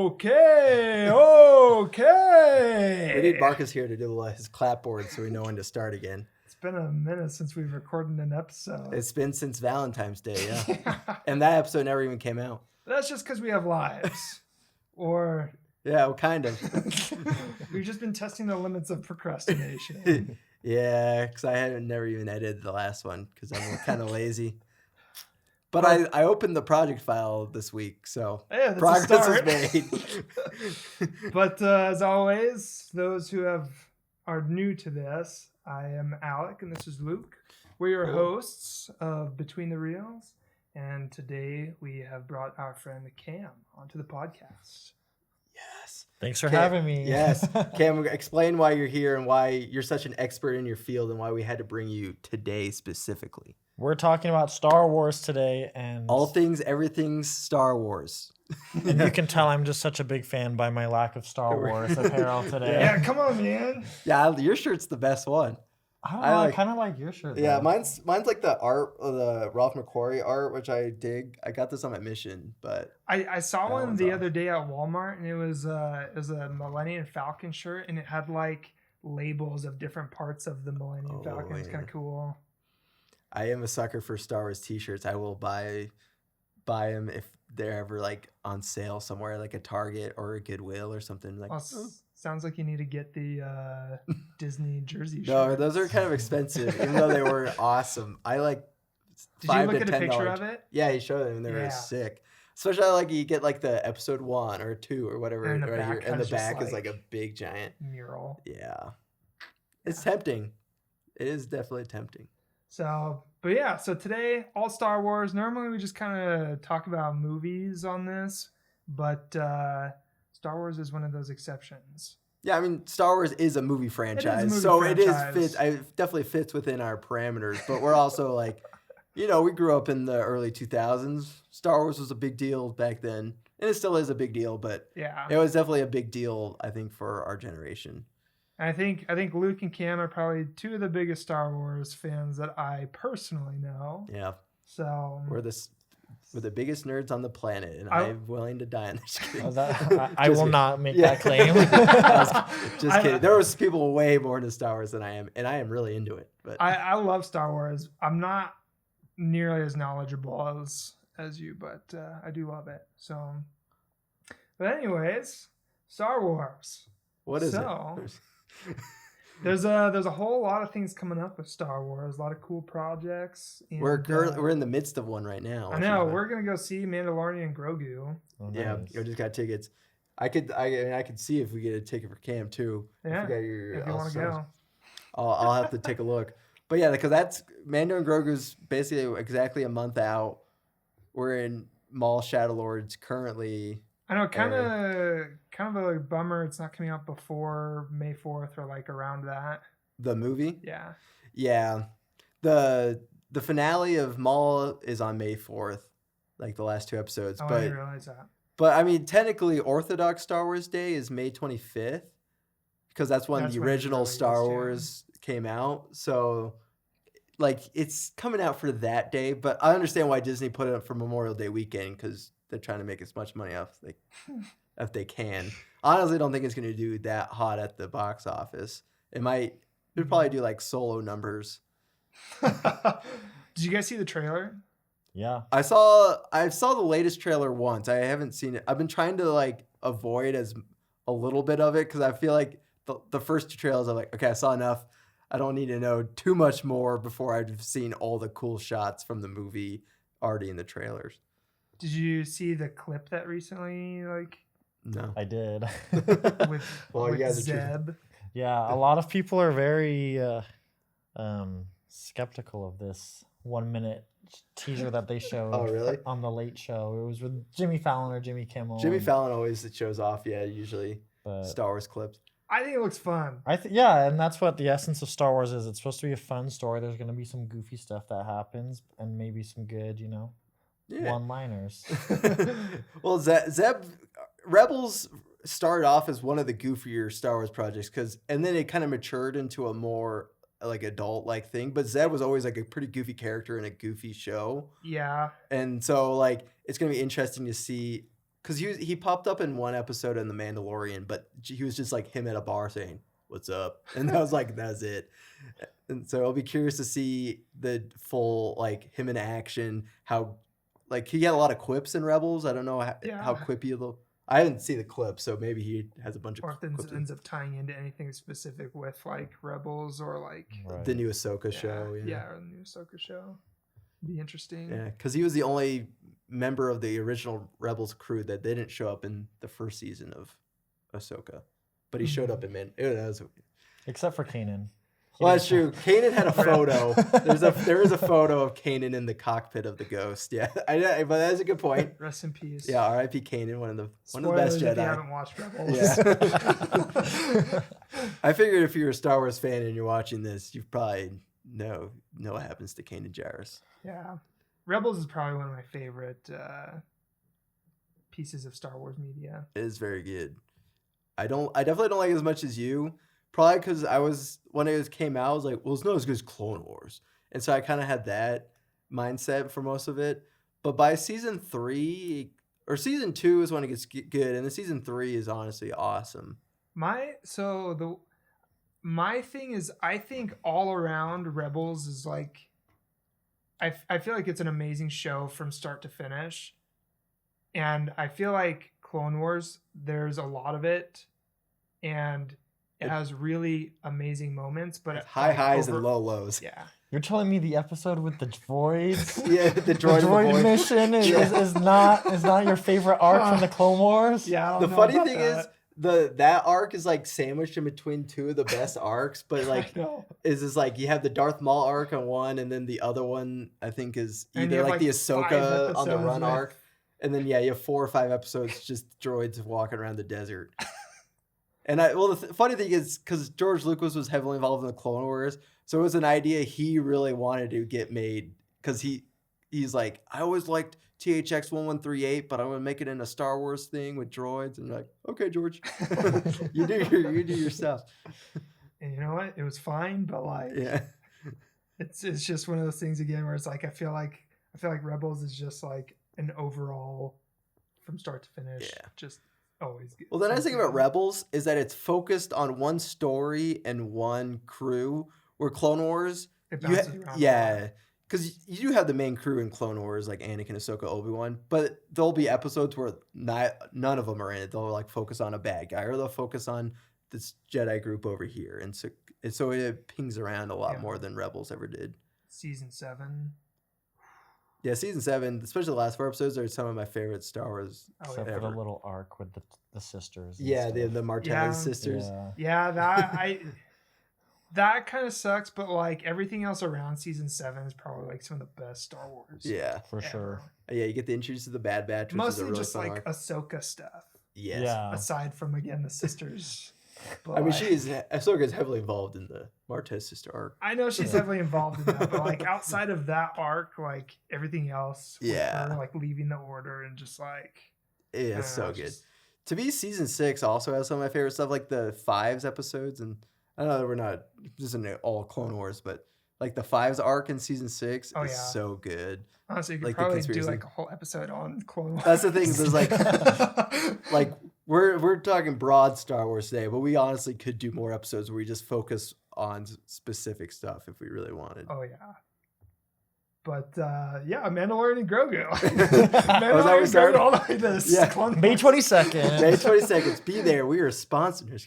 Okay. We need Marcus here to do his clapboard so we know when to start again. It's been a minute since we've recorded an episode. It's been since Valentine's Day, yeah. And that episode never even came out. That's just because we have lives. Or... Yeah, well, kind of. We've just been testing the limits of procrastination. Yeah, because I hadn't never even edited the last one because I'm kind of lazy. But I opened the project file this week, so yeah, progress is made. But as always, those who are new to this, I am Alec and this is Luke. We're your hosts of Between the Reels, and today we have brought our friend Cam onto the podcast. Yes. Thanks for having me. Yes. Cam, explain why you're here and why you're such an expert in your field and why we had to bring you today specifically. We're talking about Star Wars today, and all things, everything's Star Wars. And you can tell I'm just such a big fan by my lack of Star Wars apparel today. Yeah, come on, man. Yeah, your shirt's the best one. I don't know. I kind of like your shirt. Yeah, mine's like the art, the Ralph McQuarrie art, which I dig. I got this on my mission, but I saw one the other day at Walmart, and it was a Millennium Falcon shirt, and it had like labels of different parts of the Millennium Falcon. It's kind of cool. I am a sucker for Star Wars T-shirts. I will buy them if they're ever like on sale somewhere, like a Target or a Goodwill or something like. Sounds like you need to get the Disney jersey shirts. No, those are kind of expensive, even though they were awesome. I like. Did you look at a picture of it? Yeah, he showed it, and they were sick. Especially like you get like the episode 1 or 2 or whatever and right here, and the back is like a big giant mural. Yeah, it's tempting. It is definitely tempting. So today, all Star Wars. Normally we just kind of talk about movies on this, but Star Wars is one of those exceptions. Yeah, I mean, Star Wars is a movie franchise, it definitely fits within our parameters, but we're also like, we grew up in the early 2000s. Star Wars was a big deal back then, and it still is a big deal, but yeah, it was definitely a big deal, I think, for our generation. I think Luke and Cam are probably two of the biggest Star Wars fans that I personally know. Yeah. So we're the biggest nerds on the planet, and I'm willing to die on this game. I will not make that claim. Just kidding. There was people way more into Star Wars than I am, and I am really into it. But I love Star Wars. I'm not nearly as knowledgeable as you, but I do love it. So, but anyways, Star Wars. What is it? There's a whole lot of things coming up with Star Wars. A lot of cool projects. And, we're in the midst of one right now. I know. We're gonna go see Mandalorian and Grogu. Oh, nice. Yeah, we just got tickets. I could see if we get a ticket for Cam too. Yeah. If you want to go, I'll have to take a look. But yeah, because that's Mando and Grogu's basically exactly a month out. We're in Maul Shadow Lords currently. I know, kind of a bummer. It's not coming out before May 4th or like around that. The movie? Yeah. Yeah. The finale of Maul is on May 4th, like the last 2 episodes. I didn't realize that. But I mean, technically, Orthodox Star Wars Day is May 25th because that's when the original Star Wars came out. So, like, it's coming out for that day. But I understand why Disney put it up for Memorial Day weekend because they're trying to make as much money off if they can. Honestly, I don't think it's going to do that hot at the box office. It'd probably do like solo numbers. Did you guys see the trailer? Yeah. I saw the latest trailer once. I haven't seen it. I've been trying to like avoid a little bit of it because I feel like the first 2 trailers I'm like, okay, I saw enough. I don't need to know too much more before I've seen all the cool shots from the movie already in the trailers. Did you see the clip that recently, No. I did. with Zeb? Yeah, a lot of people are very skeptical of this 1-minute teaser that they showed on the Late Show. It was with Jimmy Fallon or Jimmy Kimmel. Jimmy Fallon always shows off, usually Star Wars clips. I think it looks fun. And that's what the essence of Star Wars is. It's supposed to be a fun story. There's going to be some goofy stuff that happens and maybe some good, one-liners. Well, Zeb Rebels started off as one of the goofier Star Wars projects and then it kind of matured into a more like adult like thing. But Zeb was always like a pretty goofy character in a goofy show. Yeah. And so like it's gonna be interesting to see because he popped up in one episode in The Mandalorian, but he was just like him at a bar saying, "What's up?" And I was like, "That's it." And so I'll be curious to see the full like him in action. How like he had a lot of quips in Rebels. I don't know how quippy he'll. I didn't see the clip, so maybe he has a bunch of. Or if it ends up tying into anything specific with like Rebels or like the new Ahsoka show. Yeah, or the new Ahsoka show. Be interesting. Yeah, because he was the only member of the original Rebels crew that didn't show up in the first season of Ahsoka, but he showed up in except for Kanan. Well, that's true. Kanan had a photo. There is a photo of Kanan in the cockpit of the Ghost. Yeah, but that's a good point. Rest in peace. Yeah, R.I.P. Kanan, one of the Spoilers best Jedi. If you haven't watched Rebels. Yeah. I figured if you're a Star Wars fan and you're watching this, you probably know what happens to Kanan Jarrus. Yeah, Rebels is probably one of my favorite pieces of Star Wars media. It is very good. I definitely don't like it as much as you. Probably because when it came out, I was like, well, it's not as good as Clone Wars. And so I kind of had that mindset for most of it. But by season 3, or season 2 is when it gets good. And the season 3 is honestly awesome. My thing is, I think all around Rebels is like, I feel like it's an amazing show from start to finish. And I feel like Clone Wars, there's a lot of it. And it has really amazing moments, but it's high highs and low lows. Yeah. You're telling me the episode with the droids? Yeah, the droid mission is not your favorite arc from the Clone Wars? Yeah. The funny thing is that arc is like sandwiched in between two of the best arcs, but like is like you have the Darth Maul arc on one, and then the other one I think is either like the Ahsoka on the Run arc, and then you have 4 or 5 episodes just droids walking around the desert. And the funny thing is, because George Lucas was heavily involved in the Clone Wars, so it was an idea he really wanted to get made. Because he's like, I always liked THX 1138, but I want to make it in a Star Wars thing with droids. And like, okay, George, you do your stuff. And you know what? It was fine, but like, it's just one of those things again where it's like I feel like Rebels is just like an overall from start to finish, just. Always good. Well, the nice thing about Rebels is that it's focused on one story and one crew, where Clone Wars, because you do have the main crew in Clone Wars, like Anakin, Ahsoka, Obi-Wan, but there'll be episodes where none of them are in it. They'll like focus on a bad guy, or they'll focus on this Jedi group over here, and so it pings around a lot more than Rebels ever did. Season 7. Yeah, season 7, especially the last 4 episodes, are some of my favorite Star Wars. Except for the little arc with the sisters. Yeah, the Martellus sisters. Yeah, that kind of sucks, but like everything else around season 7 is probably like some of the best Star Wars. Yeah, for sure. Yeah, you get the introduce to the Bad Batch, which mostly is a really just fun like arc. Ahsoka stuff. Yes. Yeah. Aside from again the sisters. But I mean, Ahsoka is heavily involved in the Martez sister arc. I know she's heavily involved in that, but like outside of that arc, like everything else, with her, like leaving the order and just like, it's so good. To me, season 6 also has some of my favorite stuff, like the Fives episodes, and I know that we're not just in all Clone Wars, but like the Fives arc in season 6 is so good. Honestly, you could probably do like a whole episode on Clone Wars. That's the thing. Is like we're talking broad Star Wars today, but we honestly could do more episodes where we just focus on specific stuff if we really wanted. Oh yeah. But Mandalorian and Grogu. Mandalorian and Grogu all the way to May 22nd. May 22nd. Be there. We are sponsors.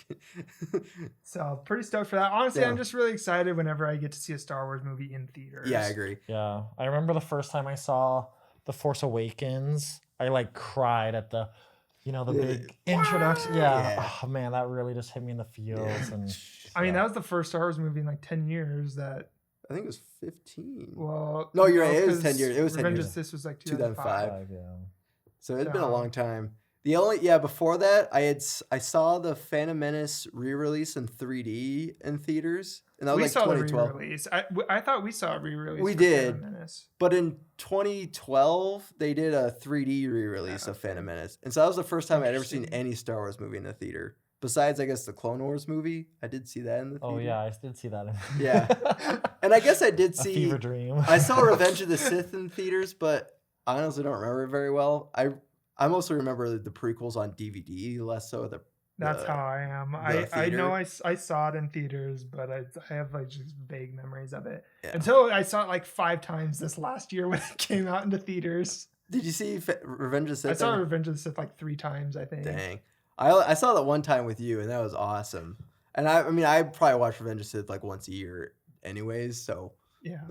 So pretty stoked for that. Honestly, I'm just really excited whenever I get to see a Star Wars movie in theaters. Yeah, I agree. Yeah. I remember the first time I saw The Force Awakens, I like cried at the big introduction. Yeah. Oh man, that really just hit me in the feels. And I mean, that was the first Star Wars movie in like 10 years that. I think it was 15. Well, no, you're right. It was 10 years. It was 10 Revenge years. of the Sith was like 2005. Yeah. So it's been a long time. Before that, I saw the Phantom Menace re-release in 3D in theaters, and that was like 2012. The re-release. I thought we saw a re-release. We did, but in 2012 they did a 3D re-release of Phantom Menace, and so that was the first time I'd ever seen any Star Wars movie in a theater. Besides, I guess, the Clone Wars movie. I did see that in the theater. Oh, yeah, I did see that. And I guess I did see... A fever dream. I saw Revenge of the Sith in theaters, but I honestly don't remember it very well. I mostly remember the prequels on DVD, less so That's how I am. I know I saw it in theaters, but I have like just vague memories of it. Yeah. Until I saw it like 5 times this last year when it came out into theaters. Did you see Revenge of the Sith? I saw Revenge of the Sith like 3 times, I think. Dang. I saw that one time with you, and that was awesome. And I mean, I probably watch Revenge of the Sith like once a year anyways, so. Yeah.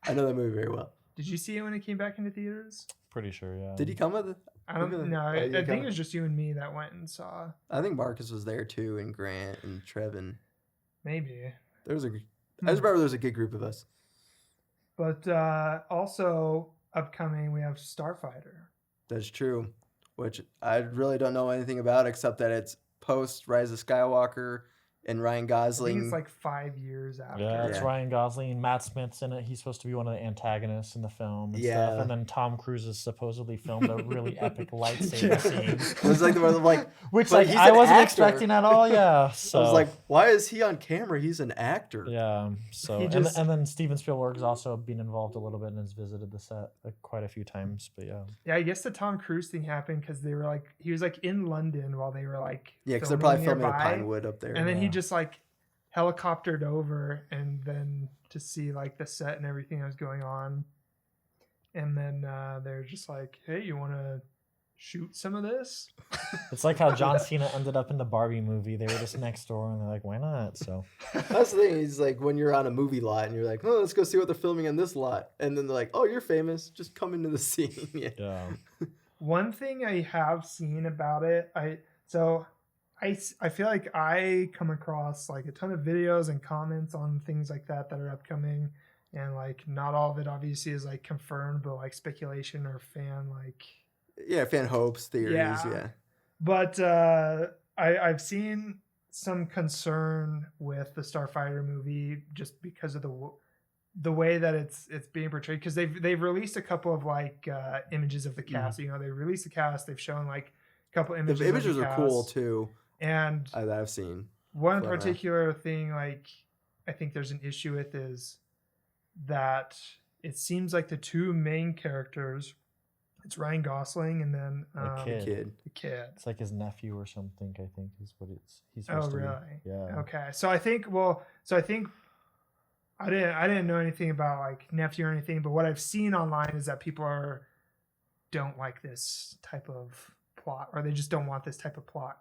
I know that movie very well. Did you see it when it came back into theaters? Pretty sure, yeah. Did he come with it? I don't know. I think it was just you and me that went and saw. I think Marcus was there too, and Grant and Trevin. Maybe. I just remember there was a good group of us. But also upcoming, we have Starfighter. That's true, which I really don't know anything about except that it's post Rise of Skywalker. And Ryan Gosling. I think it's like 5 years after. Yeah, it's Ryan Gosling. Matt Smith's in it. He's supposed to be one of the antagonists in the film and stuff. And then Tom Cruise has supposedly filmed a really epic lightsaber scene. It was like which like I wasn't expecting at all. Yeah, so I was like, why is he on camera? He's an actor. Yeah. So and then Steven Spielberg's also been involved a little bit and has visited the set like quite a few times. But yeah. Yeah, I guess the Tom Cruise thing happened because they were like he was like in London while they were like because they're probably filming at Pinewood up there. And then he just like helicoptered over and then to see like the set and everything that was going on, and then they're just like, hey, you want to shoot some of this? It's like how John Cena ended up in the Barbie movie. They were just next door and they're like, why not? So that's the thing is like when you're on a movie lot and you're like, oh, let's go see what they're filming on this lot, and then they're like, oh, you're famous, just come into the scene. Yeah. One thing I have seen about it, I feel like I come across like a ton of videos and comments on things like that are upcoming, and like not all of it obviously is like confirmed, but like speculation or fan hopes, theories, yeah. But I've seen some concern with the Starfighter movie just because of the way that it's being portrayed, because they've released a couple of like images of the cast. You know, they released the cast, they've shown like a couple images. The images are cool too. And that I've seen. One particular thing like I think there's an issue with is that it seems like the 2 main characters, it's Ryan Gosling and then the kid. It's like his nephew or something, I think is what he's supposed to be. Yeah. Okay. So I think I didn't know anything about like nephew or anything, but what I've seen online is that people don't like this type of plot, or they just don't want this type of plot.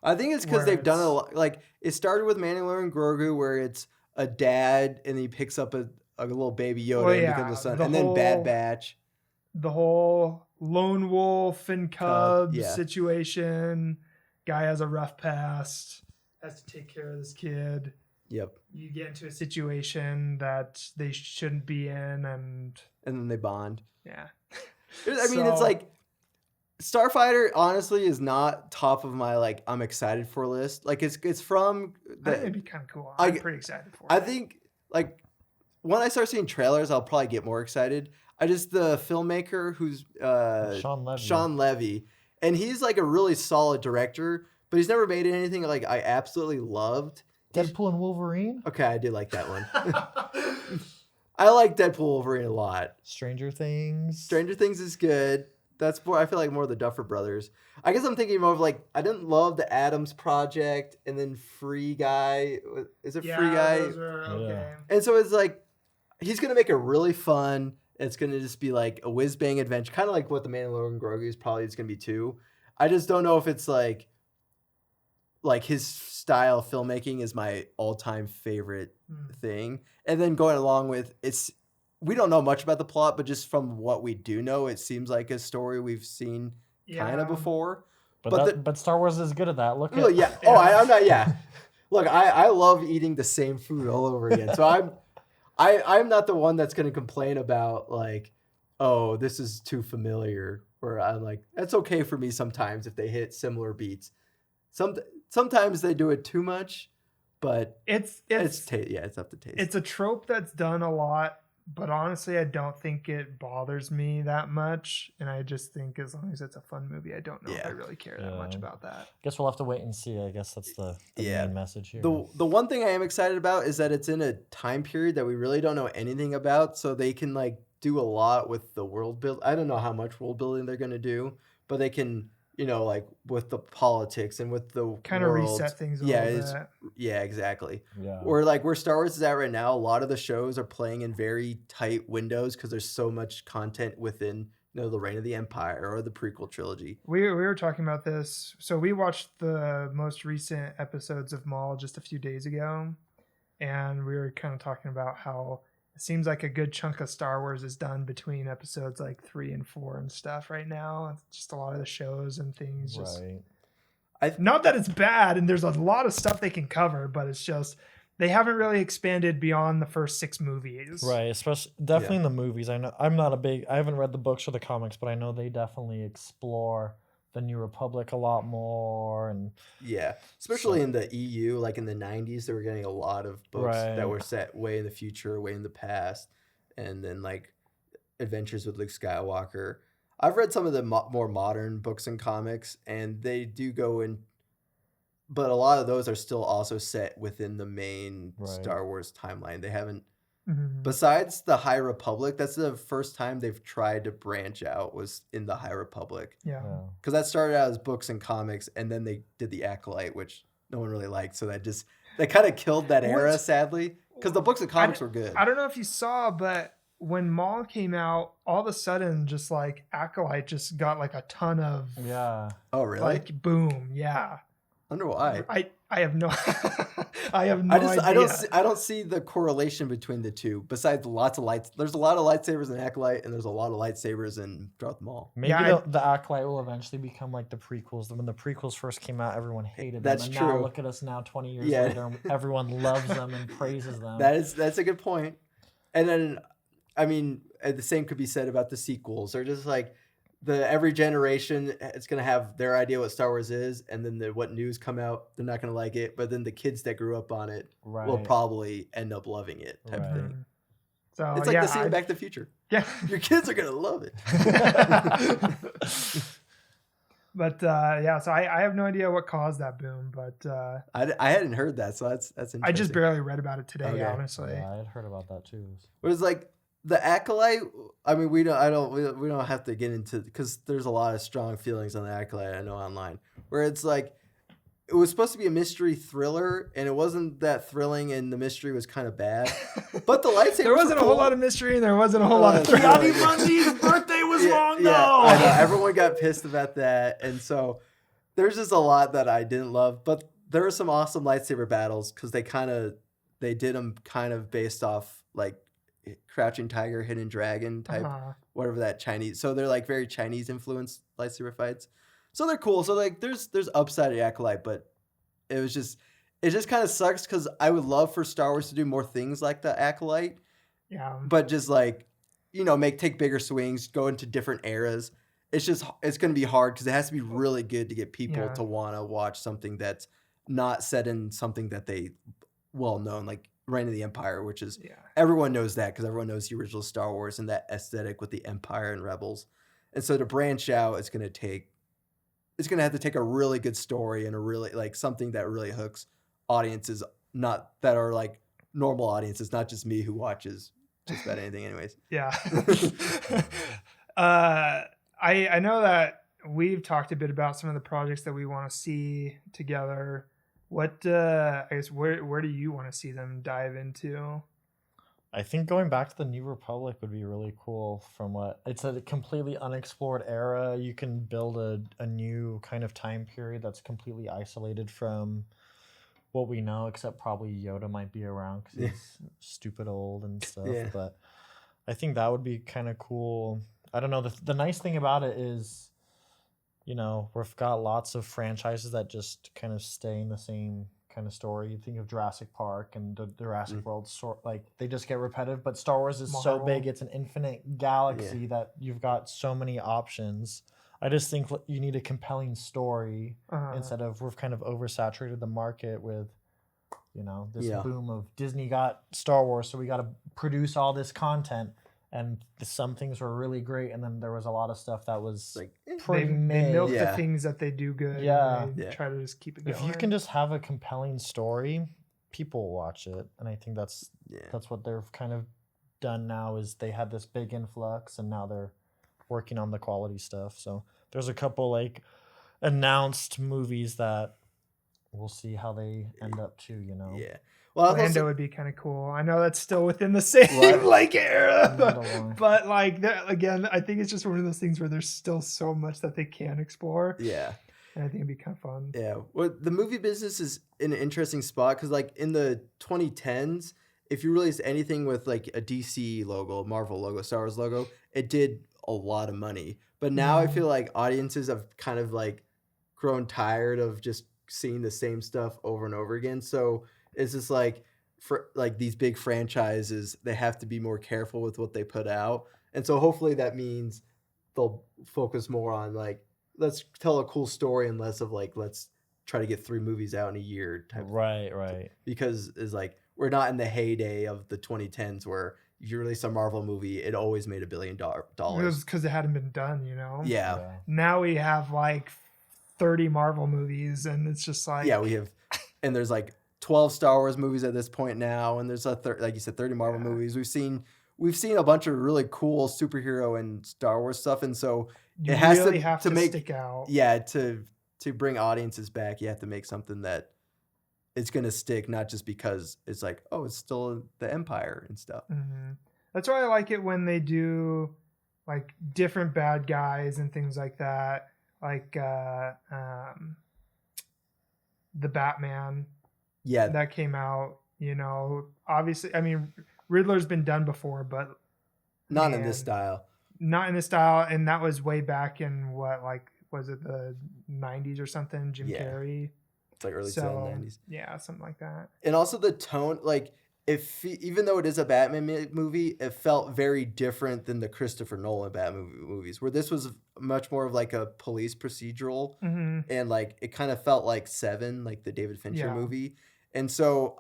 I think it's because they've done a lot. Like it started with Mando and Grogu, where it's a dad and he picks up a little baby Yoda and becomes a son, and then Bad Batch. The whole lone wolf and cub situation. Guy has a rough past, has to take care of this kid. Yep. You get into a situation that they shouldn't be in, and then they bond. Yeah. I mean, it's like Starfighter honestly is not top of my like I'm excited for list. Like it's from I think it'd be kind of cool. I'm pretty excited for it. I think like when I start seeing trailers, I'll probably get more excited. The filmmaker who's Sean Levy, and he's like a really solid director, but he's never made anything like I absolutely loved. Deadpool and Wolverine? Okay, I did like that one. I like Deadpool Wolverine a lot. Stranger Things is good. That's more, I feel like more of the Duffer Brothers. I guess I'm thinking more of like, I didn't love the Addams Project and then Free Guy. Is it Free Guy? Those are okay. Yeah. And so it's like, he's going to make it really fun. It's going to just be like a whiz-bang adventure, kind of like what the Mando and Grogu is probably going to be too. I just don't know if it's like his style of filmmaking is my all-time favorite thing. And then going along with we don't know much about the plot, but just from what we do know, it seems like a story we've seen kind of before. But Star Wars is good at that. Look. Yeah. Oh, I'm not. Yeah. Look, I love eating the same food all over again. So I'm not the one that's going to complain about like, oh, this is too familiar. Or I'm like, that's okay for me sometimes if they hit similar beats. Sometimes they do it too much, but it's up to taste. It's a trope that's done a lot. But honestly, I don't think it bothers me that much. And I just think as long as it's a fun movie, I don't know if I really care that much about that. Guess we'll have to wait and see. I guess that's the main message here. The one thing I am excited about is that it's in a time period that we really don't know anything about. So they can like do a lot with the world build. I don't know how much world building they're going to do. but they can, like with the politics and with the kind of world, reset things a little bit. Yeah, exactly. Yeah. Or like where Star Wars is at right now, a lot of the shows are playing in very tight windows because there's so much content within, the Reign of the Empire or the prequel trilogy. We were talking about this. So we watched the most recent episodes of Maul just a few days ago, and we were kind of talking about how it seems like a good chunk of Star Wars is done between episodes like 3 and 4 and stuff right now. It's just a lot of the shows and things. Just not that it's bad, and there's a lot of stuff they can cover, but it's just they haven't really expanded beyond the first 6 movies. Right, especially definitely in the movies. I know I haven't read the books or the comics, but I know they definitely explore the New Republic a lot more, and especially in the EU, like in the 90s, they were getting a lot of books that were set way in the future, way in the past, and then like Adventures with Luke Skywalker. I've read some of the more modern books and comics, and they do go in, but a lot of those are still also set within the main Star Wars timeline. They haven't, besides the High Republic, that's the first time they've tried to branch out was in the High Republic. Yeah. Because that started out as books and comics, and then they did the Acolyte, which no one really liked. So that kind of killed that era, sadly, because the books and comics were good. I don't know if you saw, but when Maul came out, all of a sudden, just like Acolyte just got like a ton of Oh, really? Like boom, yeah. I wonder why. I have no idea. I don't see the correlation between the two. Besides lots of lights, there's a lot of lightsabers in Acolyte, and there's a lot of lightsabers in Darth Maul. Maybe the Acolyte will eventually become like the prequels. When the prequels first came out, everyone hated them. That's true. Now look at us now, 20 years later, everyone loves them and praises them. That's a good point. And then, I mean, the same could be said about the sequels. They're just like every generation, it's gonna have their idea what Star Wars is, and then what news come out, they're not gonna like it. But then the kids that grew up on it will probably end up loving it, type of thing. So it's like the scene in Back to the Future. Yeah, your kids are gonna love it. But so I have no idea what caused that boom, but I hadn't heard that, so that's interesting. I just barely read about it today, honestly. Yeah, I had heard about that too. But it's like the Acolyte. I mean, we don't have to get into, because there's a lot of strong feelings on the Acolyte, I know, online, where it's like it was supposed to be a mystery thriller, and it wasn't that thrilling, and the mystery was kind of bad. But the lightsabers there wasn't a whole lot of mystery, and there wasn't a whole lot of thrilling. Gianni Bundy's birthday was long though. I know, everyone got pissed about that, and so there's just a lot that I didn't love. But there were some awesome lightsaber battles, because they did them kind of based off like Crouching Tiger, Hidden Dragon type, whatever that Chinese. So they're like very Chinese influenced lightsaber fights. So they're cool. So like there's upside to Acolyte, but it just kind of sucks, because I would love for Star Wars to do more things like the Acolyte. Yeah. But just like, take bigger swings, go into different eras. It's going to be hard, because it has to be really good to get people to want to watch something that's not set in something that they well known, like Reign of the Empire, which is everyone knows that, because everyone knows the original Star Wars and that aesthetic with the Empire and Rebels. And so to branch out, it's going to have to take a really good story and a really like something that really hooks audiences, not that are like normal audiences, not just me who watches just about anything anyways. Yeah. I know that we've talked a bit about some of the projects that we want to see together. What I guess where do you want to see them dive into? I think going back to the New Republic would be really cool. It's a completely unexplored era. You can build a new kind of time period that's completely isolated from what we know, except probably Yoda might be around because he's stupid old and stuff. Yeah. But I think that would be kind of cool. I don't know. The nice thing about it is, we've got lots of franchises that just kind of stay in the same kind of story. You think of Jurassic Park and the Jurassic World, they just get repetitive. But Star Wars is so big; it's an infinite galaxy that you've got so many options. I just think you need a compelling story instead of we've kind of oversaturated the market with, this boom of Disney got Star Wars, so we got to produce all this content. And some things were really great, and then there was a lot of stuff that was like pretty they milk the things that they do good. And they try to just keep it going. If you can just have a compelling story, people will watch it, and I think that's what they've kind of done now. Is they had this big influx, and now they're working on the quality stuff. So there's a couple like announced movies that we'll see how they end up too. Yeah. Well, Lando would be kind of cool. I know that's still within the same like era, but like again, I think it's just one of those things where there's still so much that they can explore. Yeah. And I think it'd be kind of fun. Yeah. Well, the movie business is in an interesting spot because, like, in the 2010s, if you released anything with like a DC logo, Marvel logo, Star Wars logo, it did a lot of money. But now I feel like audiences have kind of like grown tired of just seeing the same stuff over and over again. So it's just like, for like these big franchises, they have to be more careful with what they put out. And so hopefully that means they'll focus more on like, let's tell a cool story and less of like, let's try to get 3 movies out in a year type. Right. Because it's like, we're not in the heyday of the 2010s where if you release a Marvel movie, it always made $1 billion. It was because it hadn't been done, Yeah. Now we have like 30 Marvel movies, and it's just like we have, and there's like 12 Star Wars movies at this point now, and there's like you said, 30 Marvel movies. We've seen a bunch of really cool superhero and Star Wars stuff, and so you it has really have to make stick out. Yeah, to bring audiences back, you have to make something that it's gonna stick, not just because it's like, oh, it's still the Empire and stuff. Mm-hmm. That's why I like it when they do like different bad guys and things like that. Like the Batman that came out, obviously, I mean, Riddler's been done before, but not in this style, and that was way back in what, like, was it the 90s or something? Jim Carrey. It's like early 90s. Yeah, something like that. And also the tone, like, even though it is a Batman movie, it felt very different than the Christopher Nolan Batman movies, where this was much more of like a police procedural, and like it kind of felt like Seven, like the David Fincher movie. And so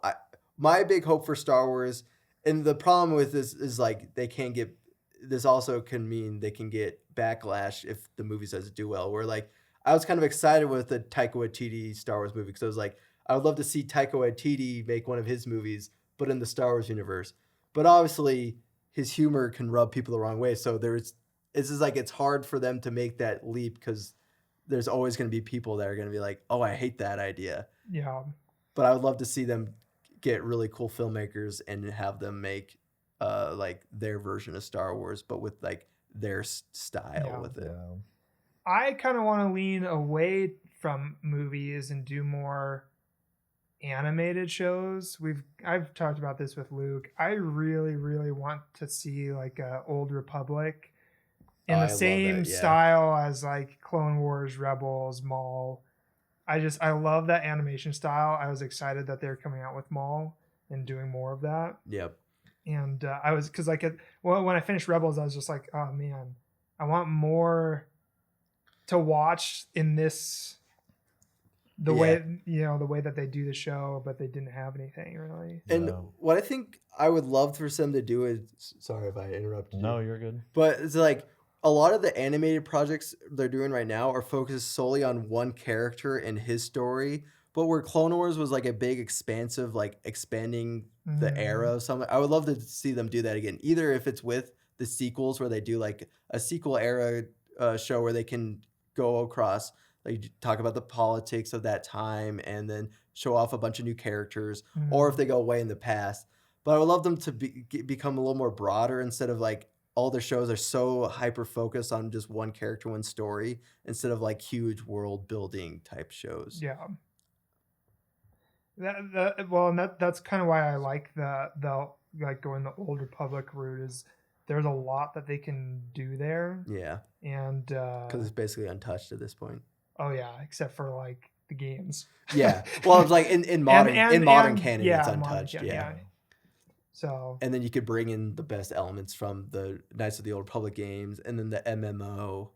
my big hope for Star Wars, and the problem with this is like this also can mean they can get backlash if the movie doesn't do well. Where like I was kind of excited with the Taika Waititi Star Wars movie because I was like, I would love to see Taika Waititi make one of his movies, but in the Star Wars universe. But obviously, his humor can rub people the wrong way. So it's just like it's hard for them to make that leap because there's always going to be people that are going to be like, oh, I hate that idea. Yeah. But I would love to see them get really cool filmmakers and have them make like their version of Star Wars, but with like their style with it. Yeah. I kind of want to lean away from movies and do more animated shows. I've talked about this with Luke. I really, really want to see like a Old Republic in the same style as like Clone Wars, Rebels, Maul. I love that animation style. I was excited that they're coming out with Maul and doing more of that. Yep. And I was, because like when I finished Rebels, I was just like, oh man, I want more to watch in this. The way that they do the show, but they didn't have anything really. And what I think I would love for them to do is, sorry if I interrupted you. No, you're good. But it's like a lot of the animated projects they're doing right now are focused solely on one character and his story. But where Clone Wars was like a big expansive, like expanding the era of something, I would love to see them do that again. Either if it's with the sequels where they do like a sequel era show where they can go across, like talk about the politics of that time and then show off a bunch of new characters, or if they go way in the past. But I would love them to become a little more broader instead of like all their shows are so hyper focused on just one character, one story, instead of like huge world building type shows. Yeah. That's kind of why I like the like going the Old Republic route. Is there's a lot that they can do there. Yeah. And because it's basically untouched at this point. Oh yeah, except for like the games. Yeah. Well, it's like in modern canon, it's untouched. Yeah. So. And then you could bring in the best elements from the Knights of the Old Republic games, and then the MMO.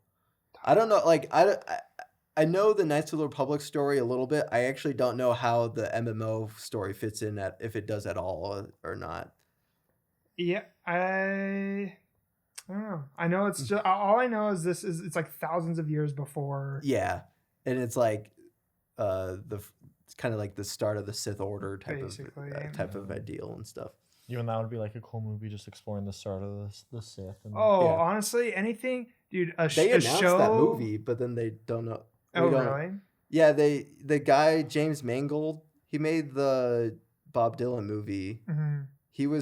I don't know. Like I know the Knights of the Republic story a little bit. I actually don't know how the MMO story fits in, if it does at all or not. Yeah, I don't know. I know it's just all I know is it's like thousands of years before. Yeah, and it's like it's kind of like the start of the Sith Order type of ideal and stuff. Even that would be like a cool movie, just exploring the start of the Sith. Honestly, anything. Dude, They a announced show. that movie, but then they don't know. Oh, really? Yeah, the guy James Mangold, he made the Bob Dylan movie. Mm-hmm.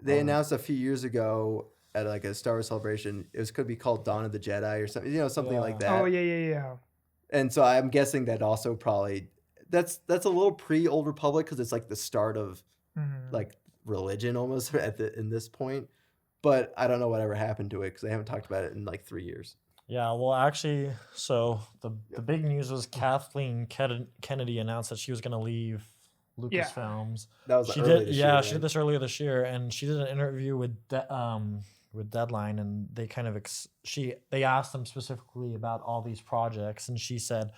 They announced a few years ago at like a Star Wars celebration. Could be called Dawn of the Jedi or something, something like that. Oh yeah. And so I'm guessing that also probably that's a little pre Old Republic because it's like the start of like religion almost in this point. But I don't know whatever happened to it because they haven't talked about it in like 3 years. Yeah, well, actually, so the big news was Kathleen Kennedy announced that she was going to leave Lucasfilms. That was she did. Yeah, she did this earlier this year, and she did an interview with Deadline, and they kind of they asked them specifically about all these projects, and she said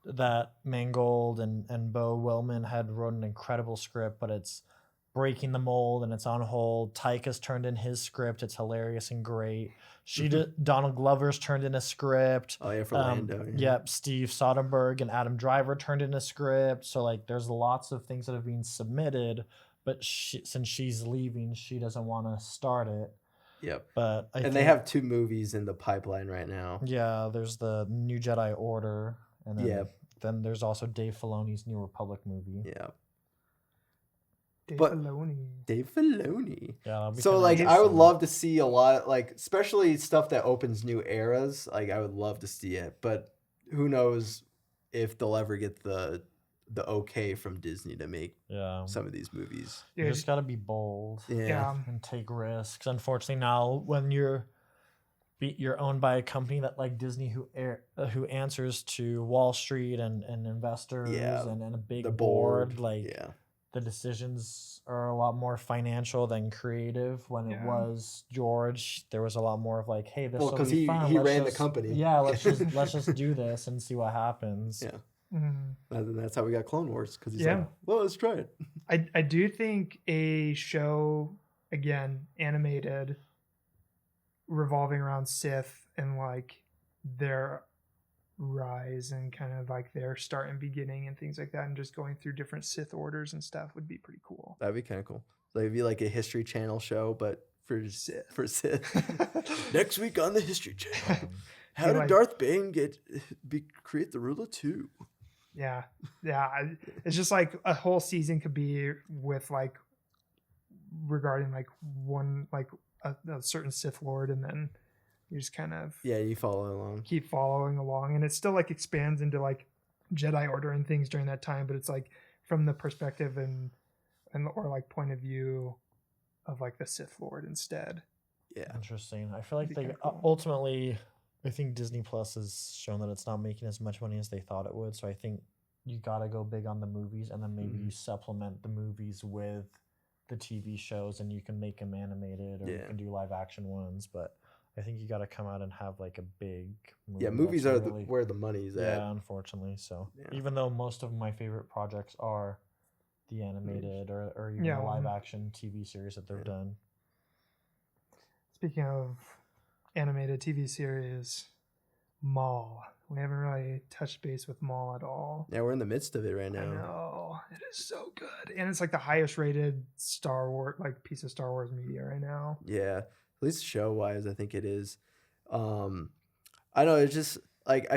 that Mangold and Bo Wellman had wrote an incredible script, but it's breaking the mold and it's on hold. Taika's turned in his script. It's hilarious and great. She did. Donald Glover's turned in a script. Oh yeah, for Lando. Yep. Steve Soderbergh and Adam Driver turned in a script. So like, there's lots of things that have been submitted, but since she's leaving, she doesn't want to start it. Yep. But they have 2 movies in the pipeline right now. Yeah, there's the New Jedi Order, and then there's also Dave Filoni's New Republic movie. Yeah. Dave Filoni. Yeah. So like, I would love to see a lot, like especially stuff that opens new eras. Like I would love to see it, but who knows if they'll ever get the okay from Disney to make some of these movies. You just got to be bold, and take risks. Unfortunately, now when you're owned by a company that like Disney who answers to Wall Street and investors and a big board, the decisions are a lot more financial than creative. When it was George, there was a lot more of like, hey, this will be fun. He ran the company. Yeah, let's just do this and see what happens. Yeah. And that's how we got Clone Wars, because he's like, well, let's try it. I do think a show, again, animated, revolving around Sith and like their rise and kind of like their start and beginning and things like that, and just going through different Sith orders and stuff would be pretty cool. That'd be kind of cool. Like it'd be like a History Channel show, but for Sith. Next week on the History Channel, how did Darth Bane create the rule of 2? Yeah. It's just like a whole season could be with like regarding like one like a certain Sith Lord, and then you just kind of you follow along, keep following along, and it still like expands into like Jedi Order and things during that time, but it's like from the perspective and or like point of view of like the Sith Lord instead. Yeah, interesting. I feel like they ultimately, I think Disney Plus has shown that it's not making as much money as they thought it would, so I think you gotta go big on the movies, and then maybe you supplement the movies with the TV shows, and you can make them animated, or you can do live action ones, but I think you got to come out and have like a big movie. Yeah, movies are where the money's at. Yeah, unfortunately. So even though most of my favorite projects are the animated or even the live action TV series that they've done. Speaking of animated TV series, Maul. We haven't really touched base with Maul at all. Yeah, we're in the midst of it right now. I know. It is so good. And it's like the highest rated Star Wars, like piece of Star Wars media right now. Yeah. At least show wise, I think it is. I know it's just like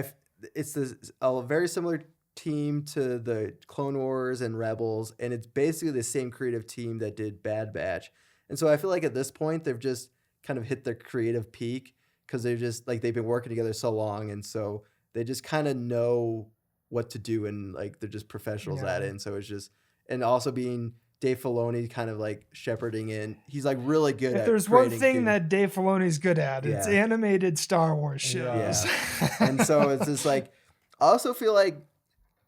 it's a very similar team to the Clone Wars and Rebels, and it's basically the same creative team that did Bad Batch. And so I feel like at this point they've just kind of hit their creative peak, because they're just like they've been working together so long, and so they just kind of know what to do, and like they're just professionals at it. And so it's just, and also being Dave Filoni kind of like shepherding in. He's like really good at. If there's one thing that Dave Filoni's good at, it's animated Star Wars shows. Yeah. And so it's just like, I also feel like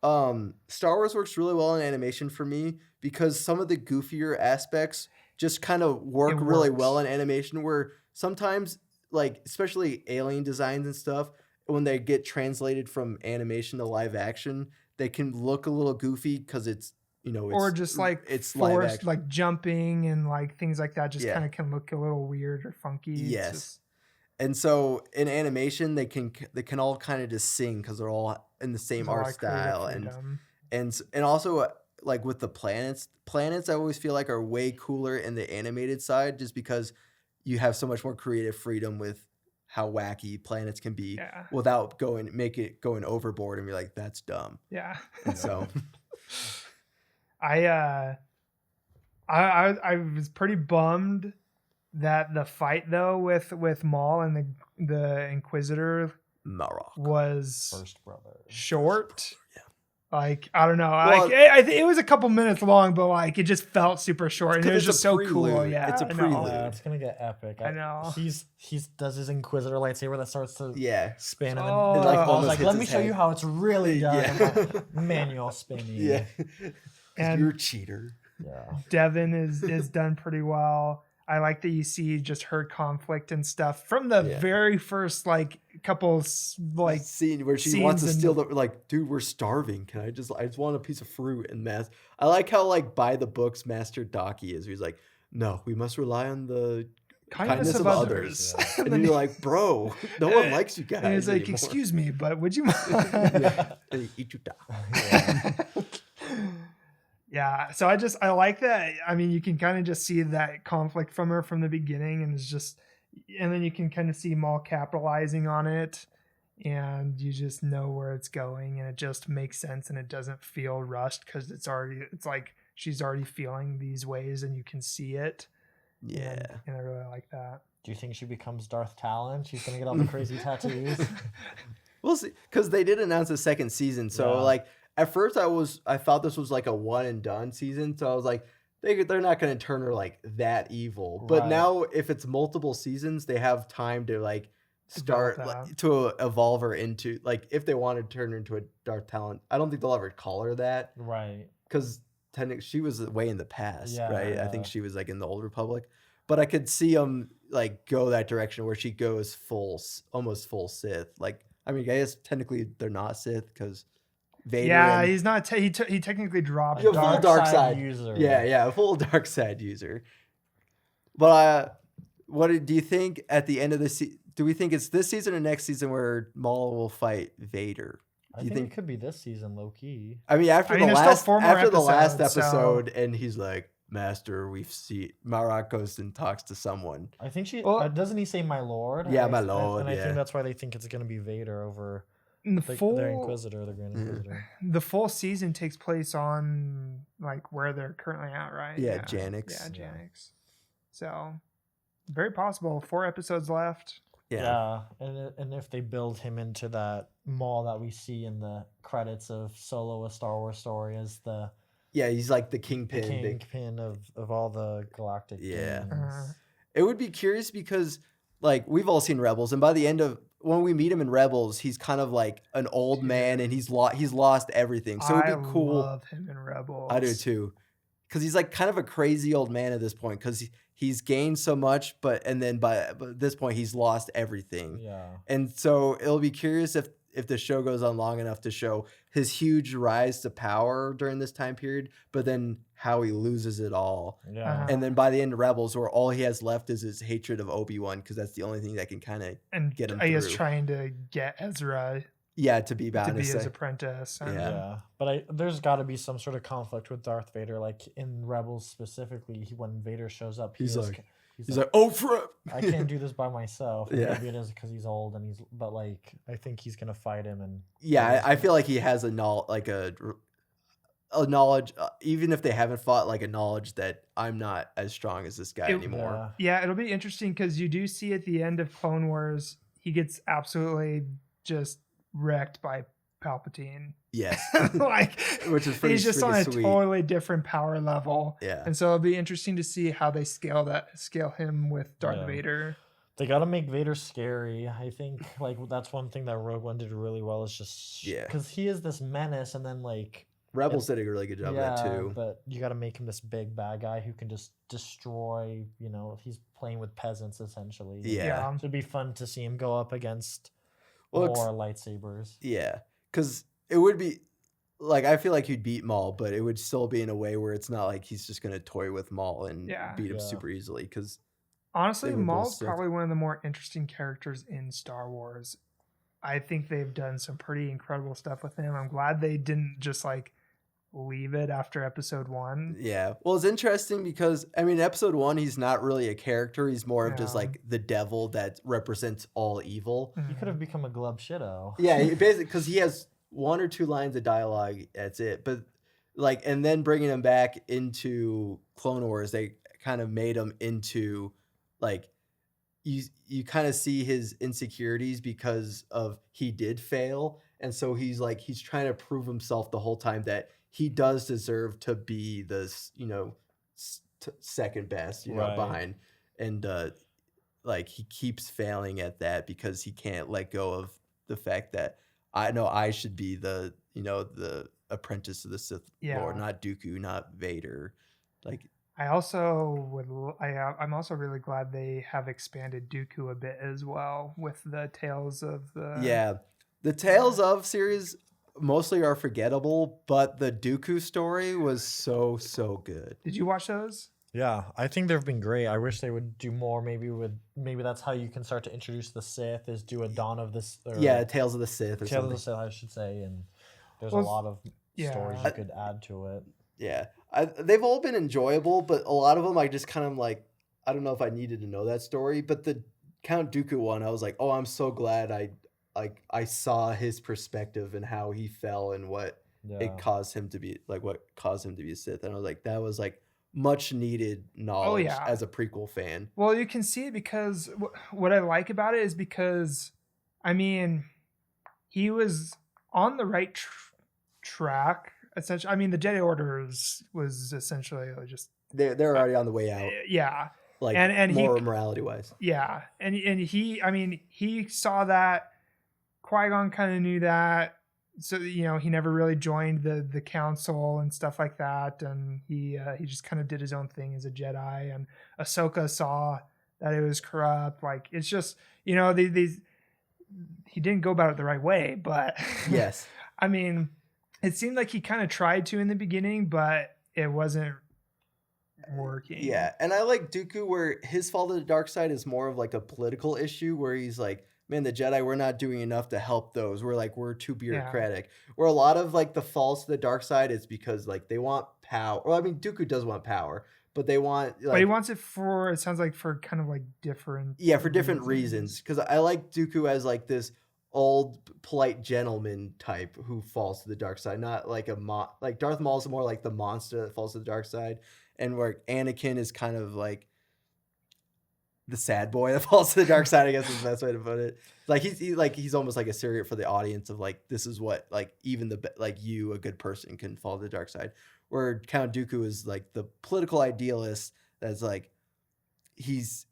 Star Wars works really well in animation for me, because some of the goofier aspects just kind of work really well in animation, where sometimes like, especially alien designs and stuff, when they get translated from animation to live action, they can look a little goofy because it's, or just like it's forced, like jumping and like things like that just kind of can look a little weird or funky. Yes. And so in animation, they can all kind of just sing because they're all in the same art style. And also like with the planets I always feel like are way cooler in the animated side, just because you have so much more creative freedom with how wacky planets can be Yeah. without going overboard and be like, that's dumb. Yeah. And so I was pretty bummed that the fight though with Maul and the Inquisitor Marok. was First brother. short. Yeah. Like, I don't know. Well, like it was a couple minutes long, but like it just felt super short. And it was it's a just so cool. prelude. Yeah. It's a I know. prelude. Yeah, it's gonna get epic. I know. He's does his Inquisitor lightsaber that starts to spin, and then Oh. It, like, I was almost like, hits let me his show you head. how it's really done. Yeah. I'm like, manual spinning. Yeah. And- You're a cheater. Yeah. Devin is done pretty well. I like that you see just her conflict and stuff from the very first like couple like scene where she wants to scenes steal the like, dude, we're starving. I just want a piece of fruit and mass. I like how like by the books Master Daki is. He's like, no, we must rely on the kindness of others. Yeah. And you're like, bro, no one likes you guys. And he's like, anymore. excuse me, but would you mind? Yeah. And he eat you down. Yeah. Yeah, so I like that. I mean, you can kind of just see that conflict from her from the beginning, and then you can kind of see Maul capitalizing on it, and you just know where it's going, and it just makes sense, and it doesn't feel rushed because it's like she's already feeling these ways, and you can see it. Yeah. And I really like that. Do you think she becomes Darth Talon? She's gonna get all the crazy tattoos. We'll see, because they did announce a second season. So Yeah. like at first I thought this was like a one and done season. So I was like, they're not going to turn her like that evil. But Right. now if it's multiple seasons, they have time to like start Develop to evolve her into like if they want to turn her into a Darth Talon. I don't think they'll ever call her that Right. because technically she was way in the past, Yeah, right? I yeah. think she was like in the Old Republic. But I could see them like go that direction where she goes almost full Sith. Like, I mean, I guess technically they're not Sith because Vader. Yeah, and, he's not. He technically dropped Yeah, full dark side user. yeah, a full dark side user. But do you think at the end of the do we think it's this season or next season where Maul will fight Vader? I Do you think it could be this season, low key. I mean, after there's still 4 more the last episodes, so- episode, and he's like, "Master, we've seen." Marok goes and talks to someone. I think she Well- doesn't he say my lord? Yeah, I- my lord, And I yeah. think that's why they think it's gonna be Vader over the their Inquisitor, the Grand Inquisitor. The full season takes place on like where they're currently at, right? Yeah, Janix. Yeah, Yeah. Janix. So very possible. 4 episodes left. Yeah, and if they build him into that Maul that we see in the credits of Solo: A Star Wars Story as the Yeah, he's like the kingpin. kingpin of all the galactic. Yeah. demons. It would be curious because like we've all seen Rebels, and by the end of when we meet him in Rebels, he's kind of like an old man, and he's lost everything. So it'd be cool. I love him in Rebels. I do too, because he's like kind of a crazy old man at this point because he's gained so much, but by this point he's lost everything. Yeah. And so it'll be curious if the show goes on long enough to show his huge rise to power during this time period, but then how he loses it all. Yeah. Uh-huh. And then by the end of Rebels, where all he has left is his hatred of Obi-Wan, because that's the only thing that can kind of And get him I guess through. trying to get Ezra to be to be his honest. apprentice. And Yeah. But there's got to be some sort of conflict with Darth Vader, like in Rebels specifically. When Vader shows up, He's is- like, He's like, oh, frick. I can't do this by myself. And Yeah. Maybe it is because he's old but like I think he's gonna fight him and Yeah, I feel like he has a knowledge, even if they haven't fought, like a knowledge that I'm not as strong as this guy anymore. Yeah, it'll be interesting because you do see at the end of Clone Wars, he gets absolutely just wrecked by Palpatine. Yes. Like, Which is pretty he's just on freaking a sweet. totally different power level. Yeah. And so it'll be interesting to see how they scale him with Darth Yeah. Vader. They got to make Vader scary. I think like that's one thing that Rogue One did really well is just because he is this menace, and then like Rebels did a really good job of that too. But you got to make him this big bad guy who can just destroy. He's playing with peasants essentially. Yeah. So it'd be fun to see him go up against Well, more lightsabers. Yeah, because it would be like I feel like he'd beat Maul, but it would still be in a way where it's not like he's just gonna toy with Maul and beat him super easily. Because honestly, they were both Maul's sick. probably one of the more interesting characters in Star Wars. I think they've done some pretty incredible stuff with him. I'm glad they didn't just like leave it after episode 1. Yeah. Well, it's interesting because, I mean, episode 1, he's not really a character. He's more of just Yeah. like the devil that represents all evil. He could have become a Glub Shido. Yeah, basically, because he has 1 or 2 lines of dialogue. That's it. But like, and then bringing him back into Clone Wars, they kind of made him into like, you kind of see his insecurities because of he did fail. And so he's trying to prove himself the whole time that he does deserve to be this, second best, Right. behind. And like he keeps failing at that because he can't let go of the fact that I know I should be the apprentice of the Sith Lord, not Dooku, not Vader. Like, I'm also really glad they have expanded Dooku a bit as well with the Tales of the... Yeah. The Tales of series mostly are forgettable, but the Dooku story was so good. Did you watch those? Yeah, I think they've been great. I wish they would do more. Maybe that's how you can start to introduce the Sith, is do a Dawn of this. Tales of the Sith. Tales of the Sith, I should say, and there's a lot of stories you could add to it. Yeah, they've all been enjoyable, but a lot of them I just kind of like, I don't know if I needed to know that story. But the Count Dooku one, I was like, oh, I'm so glad I saw his perspective and how he fell and what it caused him to be what caused him to be a Sith. And I was like, that was like much needed knowledge as a prequel fan. Well, you can see it because what I like about it is because, I mean, he was on the right track. Essentially, I mean, the Jedi Order was essentially just they're already on the way out. Yeah, like and more morality wise. Yeah, and he, I mean, he saw that. Qui-Gon kind of knew that, so he never really joined the council and stuff like that, and he just kind of did his own thing as a Jedi. And Ahsoka saw that it was corrupt. Like, it's just these he didn't go about it the right way, but yes, I mean, it seemed like he kind of tried to in the beginning, but it wasn't working. Yeah, and I like Dooku where his fall to the dark side is more of like a political issue where he's like, man, the Jedi, we're not doing enough to help those. We're too bureaucratic. Yeah. Where a lot of like the falls to the dark side is because like they want power. Well, I mean, Dooku does want power, but they want but he wants it for, it sounds like, for kind of like different for different reasons. Because I like Dooku as like this old polite gentleman type who falls to the dark side, not like like Darth Maul is more like the monster that falls to the dark side, and where Anakin is kind of like the sad boy that falls to the dark side, I guess is the best way to put it. Like he's almost like a surrogate for the audience of like, this is what like even you, a good person, can fall to the dark side. Where Count Dooku is like the political idealist that's like he's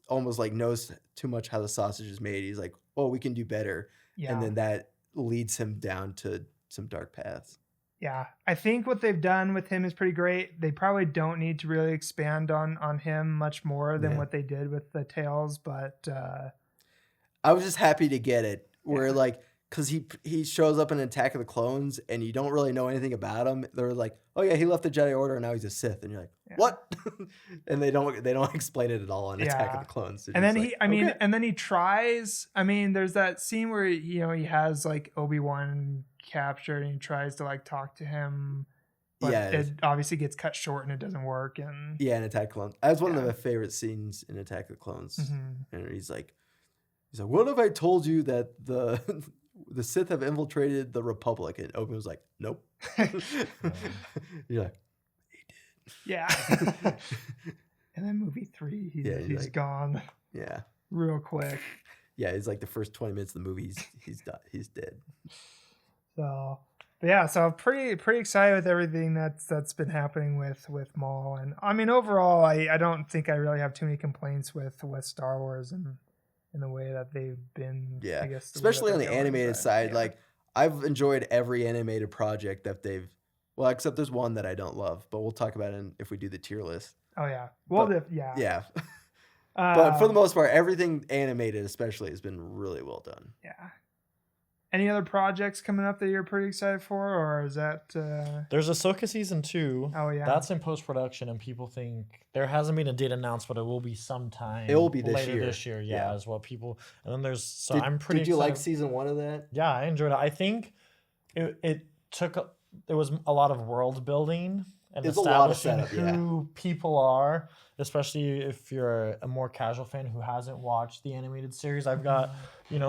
almost like knows too much how the sausage is made. He's like, oh, we can do better. Yeah. And then that leads him down to some dark paths. Yeah, I think what they've done with him is pretty great. They probably don't need to really expand on him much more than what they did with the Tales, but I was just happy to get it where like, because he shows up in Attack of the Clones and you don't really know anything about him. They're like, oh yeah, he left the Jedi Order and now he's a Sith, and you're like, what? And they don't explain it at all in Attack of the Clones. And then and then he tries. I mean, there's that scene where he has like Obi-Wan captured and he tries to like talk to him, but it obviously gets cut short and it doesn't work. And in Attack of the Clones, that's one of my favorite scenes in Attack of the Clones. Mm-hmm. And he's like, what if I told you that the Sith have infiltrated the Republic? And Obi was like, nope. You're like, he did. Yeah. And then movie 3, he's like, gone. Yeah. Real quick. Yeah, it's like the first 20 minutes of the movie, he's dead. So, but yeah, so I'm pretty excited with everything that's been happening with Maul. And I mean, overall, I don't think I really have too many complaints with Star Wars and in the way that they've been. Yeah, I guess especially on the animated side. Yeah. Like, I've enjoyed every animated project that they've. Well, except there's one that I don't love, but we'll talk about it if we do the tier list. Oh yeah, well, yeah. But for the most part, everything animated, especially, has been really well done. Yeah. Any other projects coming up that you're pretty excited for, or is that? There's Ahsoka season 2. Oh yeah, that's in post production, and people think there hasn't been a date announced, but it will be sometime. It will be later this year. Yeah, is what people. And then there's. I'm pretty. Did you like season 1 of that? Yeah, I enjoyed it. I think it took there was a lot of world building and There's a lot of establishing setup, who people are, especially if you're a more casual fan who hasn't watched the animated series. I've got,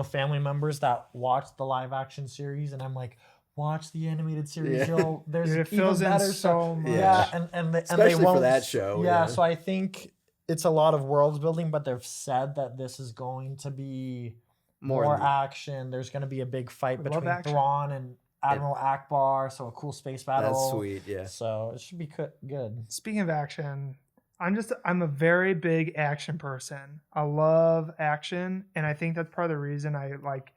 family members that watch the live action series, and I'm like, watch the animated series. Yeah. There's Dude, it fills even in better so stuff. much. Yeah, and Especially they won't, for that show. Yeah, so I think it's a lot of world building, but they've said that this is going to be more action. There's going to be a big fight between Thrawn and Admiral Akbar, so a cool space battle. That's sweet, yeah. So it should be good. Speaking of action, I'm a very big action person. I love action, and I think that's part of the reason I like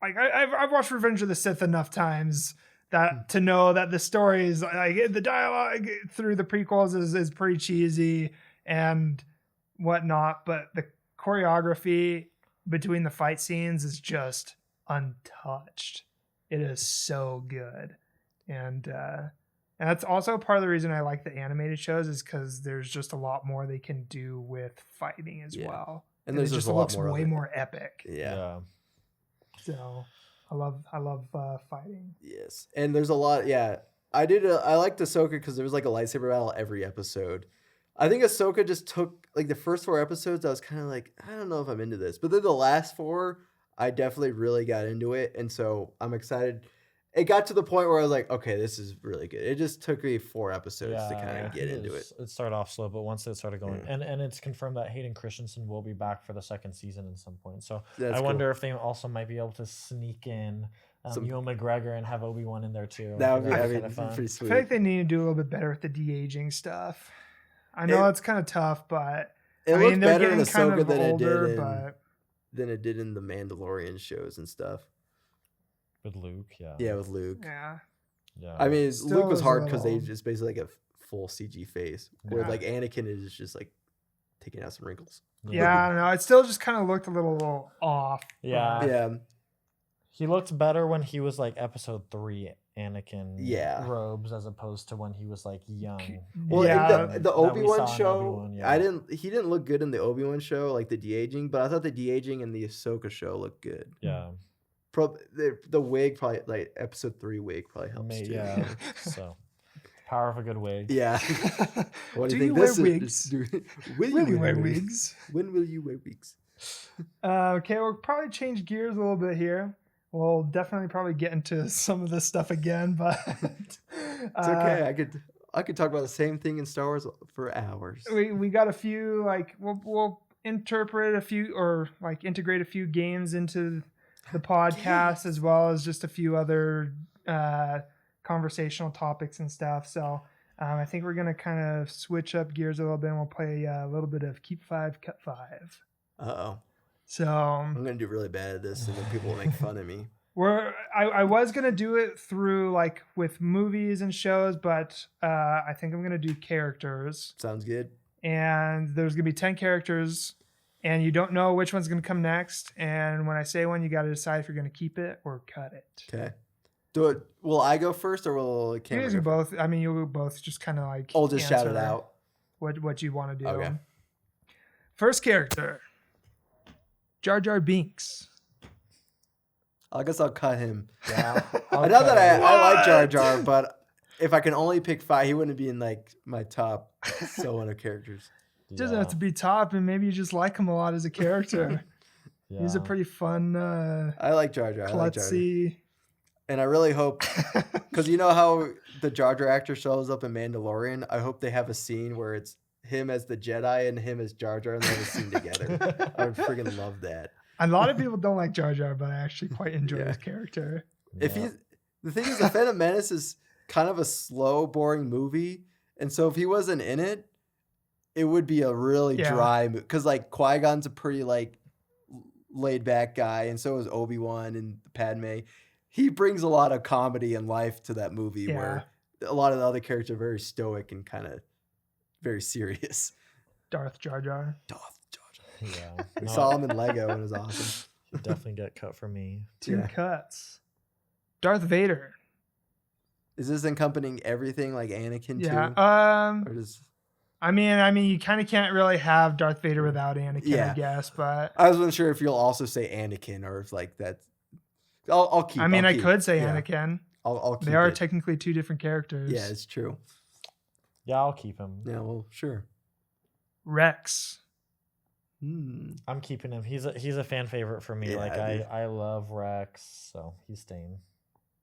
I've watched Revenge of the Sith enough times that to know that the story is like the dialogue through the prequels is pretty cheesy and whatnot, but the choreography between the fight scenes is just untouched. It is so good, and that's also part of the reason I like the animated shows is because there's just a lot more they can do with fighting as well, and there's it just a lot looks more way more epic. Yeah. So I love fighting. Yes, and there's a lot. Yeah, I liked Ahsoka because there was like a lightsaber battle every episode. I think Ahsoka just took like the first 4 episodes. I was kind of like, I don't know if I'm into this, but then the last 4, I definitely really got into it, and so I'm excited. It got to the point where I was like, okay, this is really good. It just took me 4 episodes to kind of get into it. It started off slow, but once it started going, and it's confirmed that Hayden Christensen will be back for the 2nd season at some point. So I wonder if they also might be able to sneak in Ewan McGregor and have Obi-Wan in there too. That would be pretty sweet. I feel like they need to do a little bit better with the de-aging stuff. I know it's kind of tough, but it looked better in Ahsoka than it did in the Mandalorian shows and stuff. With Luke, yeah. Yeah, with Luke. Yeah. I mean, Luke was hard because they just basically like a full CG face, where like Anakin is just like taking out some wrinkles. Yeah, I don't know. It still just kind of looked a little off. Yeah. He looked better when he was like episode 3 Anakin robes as opposed to when he was like young. Well, the Obi-Wan show, he didn't look good in the Obi-Wan show, like the de-aging, but I thought the de-aging in the Ahsoka show looked good. Yeah. The wig probably, like episode 3 wig probably helps too. Yeah. So power of a good wig. Yeah. What do you think wear wigs? Will you wear wigs? When will you wear wigs? Okay, we'll probably change gears a little bit here. We'll definitely probably get into some of this stuff again, but it's okay. I could talk about the same thing in Star Wars for hours. We got a few we'll interpret a few or like integrate a few games into the podcast as well as just a few other conversational topics and stuff. So I think we're gonna kind of switch up gears a little bit and we'll play a little bit of Keep 5, Cut 5. Uh-oh. So I'm gonna do really bad at this, and then people will make fun of me. I was gonna do it through like with movies and shows, but I think I'm gonna do characters. Sounds good. And there's gonna be 10 characters, and you don't know which one's gonna come next. And when I say one, you got to decide if you're gonna keep it or cut it. Okay. Do it. Will I go first, or will Cameron? You guys can both. I mean, you'll both just kind of like. I'll just shout it out. What you want to do? Okay. First character. Jar Jar Binks. I guess I'll cut him. Yeah. I know that I like Jar Jar, but if I can only pick 5, he wouldn't be in like my top solo characters. It doesn't have to be top, and maybe you just like him a lot as a character. He's a pretty fun. I like Jar Jar. Klutzy. And I really hope, because you know how the Jar Jar actor shows up in Mandalorian. I hope they have a scene where it's him as the Jedi and him as Jar Jar, and they have a scene together. I would freaking love that. A lot of people don't like Jar Jar, but I actually quite enjoy his character. The thing is, The Phantom Menace is kind of a slow, boring movie, and so if he wasn't in it, it would be a really dry movie. Because like Qui-Gon's a pretty like laid back guy, and so is Obi-Wan and Padme. He brings a lot of comedy and life to that movie, where a lot of the other characters are very stoic and kind of very serious. Darth Jar Jar. Yeah. We saw him in Lego and it was awesome. He'd definitely get cut for me. 2 cuts. Darth Vader. Is this encompassing everything like Anakin too? Or just... I mean, you kind of can't really have Darth Vader without Anakin, I guess. But I wasn't sure if you'll also say Anakin or if like that's. I'll keep. I could say Anakin. I'll keep They are it. technically two different characters. Yeah, it's true. Yeah, I'll keep him. Yeah, well, sure. Rex. I'm keeping him. He's a fan favorite for me. Yeah, like dude. I love Rex, so he's staying.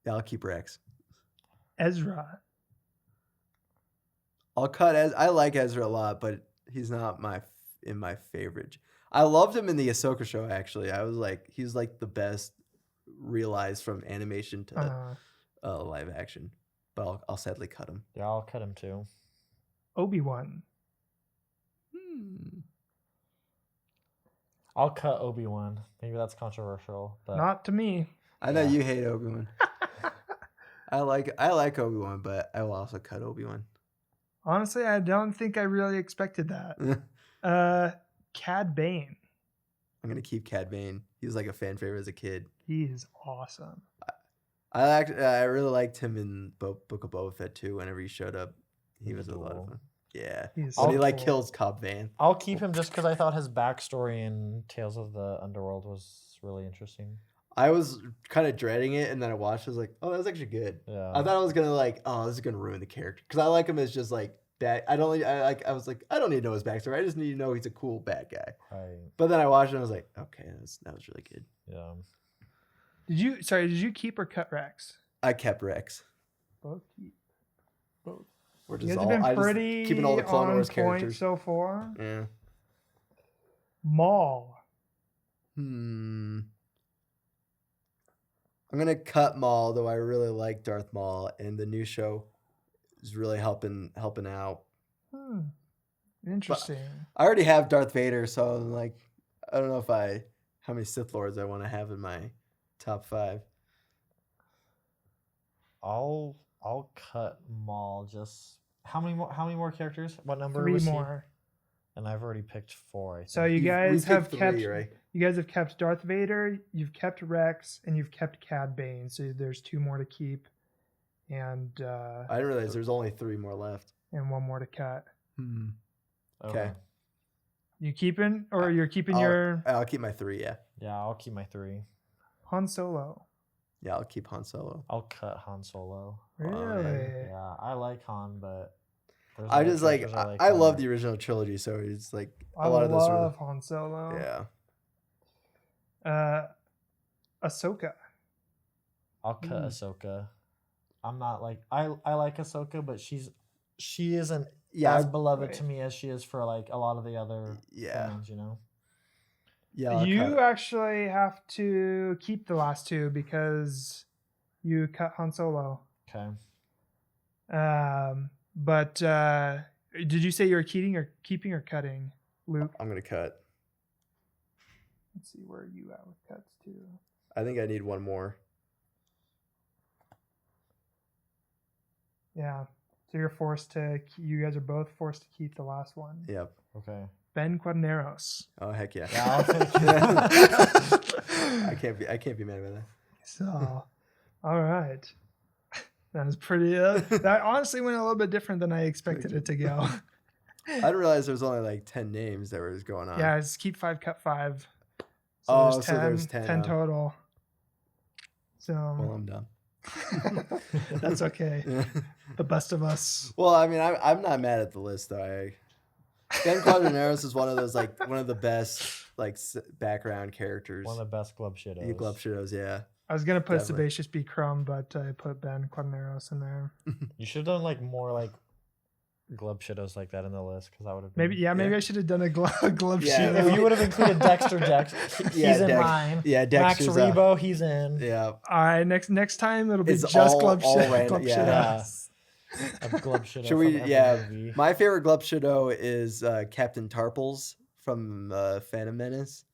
Yeah, I'll keep Rex. Ezra. I'll cut I like Ezra a lot, but he's not in my favorite. I loved him in the Ahsoka show. Actually, I was like, he's like the best realized from animation to live action. But I'll sadly cut him. Yeah, I'll cut him too. Obi-Wan. I'll cut Obi-Wan. Maybe that's controversial, but Not to me. I know you hate Obi-Wan. I like Obi-Wan, but I will also cut Obi-Wan. Honestly, I don't think I really expected that. Cad Bane. I'm gonna keep Cad Bane. He was like a fan favorite as a kid. He is awesome. I really liked him in Book of Boba Fett too. Whenever he showed up, he was a lot of cool. fun. Yeah, He's when so he like cool. kills Cobb Vanth. I'll keep him just because I thought his backstory in Tales of the Underworld was really interesting. I was kind of dreading it, and then I watched. I was like, "Oh, that was actually good." Yeah. I thought I was gonna like, "Oh, this is gonna ruin the character," because I like him as just like bad. I was like, I don't need to know his backstory. I just need to know he's a cool bad guy. Right. But then I watched it, and I was like, "Okay, that was really good." Yeah. Did you keep or cut Rex? I kept Rex. Both keep. Both. We're You just guys have been pretty keeping all the Clone on Wars point characters. so far. Yeah. Maul. I'm gonna cut Maul, though I really like Darth Maul, and the new show is really helping out. Interesting. I already have Darth Vader, so I'm like, I don't know how many Sith Lords I want to have in my top 5. I'll cut Maul. Just how many more characters? What number? 3 was he? more. And I've already picked 4. I think. So you guys we have picked kept 3, right? You guys have kept Darth Vader, you've kept Rex, and you've kept Cad Bane. So there's 2 more to keep, and I didn't realize there's only 3 more left. and 1 more to cut. Okay. You keeping, or you're keeping your I'll keep my 3. Yeah. Yeah, I'll keep my 3. Han Solo? Yeah, I'll keep Han Solo. I'll cut Han Solo. Really? Yeah, I like Han, but there's I other just like characters I love more. the original trilogy, so it's like I a lot of those. love Han Solo. Yeah. Ahsoka. I'll cut Ahsoka. I'm not like I like Ahsoka, but she isn't as beloved to me as she is for like a lot of the other fans, you know. Yeah. You actually have to keep the last 2 because you cut Han Solo. Okay. But did you say you're keeping or cutting, Luke? I'm gonna cut. Let's see, where are you at with cuts too? I think I need 1 more. Yeah. So you guys are both forced to keep the last one. Yep. Okay. Ben Quadneros. Oh heck yeah. Yeah, I'll take I can't be mad about that. So, all right. That was pretty. That honestly went a little bit different than I expected it to go. I didn't realize there was only like 10 names that was going on. Yeah, just keep 5, cut 5. So there's 10. 10 total. So. Well, I'm done. That's okay. The best of us. Well, I mean, I'm not mad at the list though. Ben Quadinaros is one of those one of the best background characters. one of the best Glub Shadows. Glub Shadows, yeah. I was gonna put Definitely. Sebaceous B. Crumb, but I put Ben Quadneros in there. You should have done more Glub Shadows like that in the list because I would have Maybe I should have done a glove Yeah, Shadow. If you would have included Dexter, he's in mine. Yeah, Max Dexter's Rebo, he's in. yeah. All right, next time it'll be It's just all Glove Shadow. random, Glove yeah. Shadows. A Glub Shadow. Should we? from every Yeah. movie. My favorite Glub Shadow is Captain Tarples from Phantom Menace.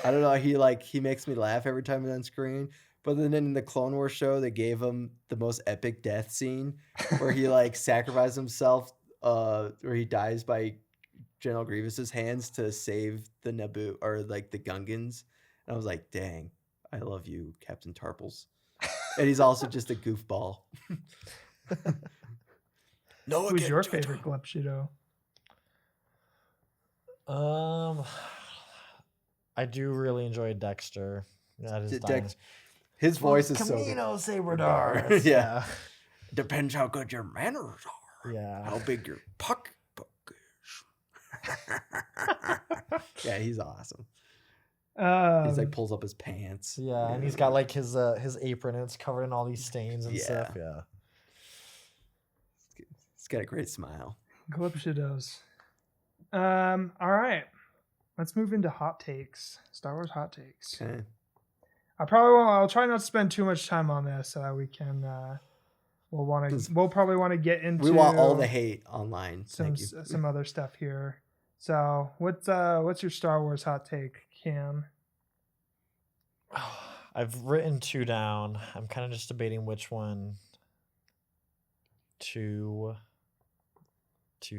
I don't know. He makes me laugh every time he's on screen. But then in the Clone Wars show, they gave him the most epic death scene where he sacrificed himself, where he dies by General Grievous's hands to save the Naboo or the Gungans. And I was like, dang, I love you, Captain Tarples. And he's also just a goofball. No, Who's your favorite Glove Shadow? I do really enjoy Dexter. That is His voice is so Camino good. Saberdars. Yeah. Depends how good your manners are. Yeah. How big your pocketbook is. Yeah, he's awesome. He's like pulls up his pants. Yeah, and he's got like his apron and it's covered in all these stains and stuff. Yeah. He's got a great smile. Glipshadows. All right. Let's move into hot takes. Star Wars hot takes. Okay. I'll try not to spend too much time on this so that we can we'll probably want to get into we want all the hate online. Some other stuff here. So what's your Star Wars hot take, Cam? I've written 2 down. I'm kind of just debating which one to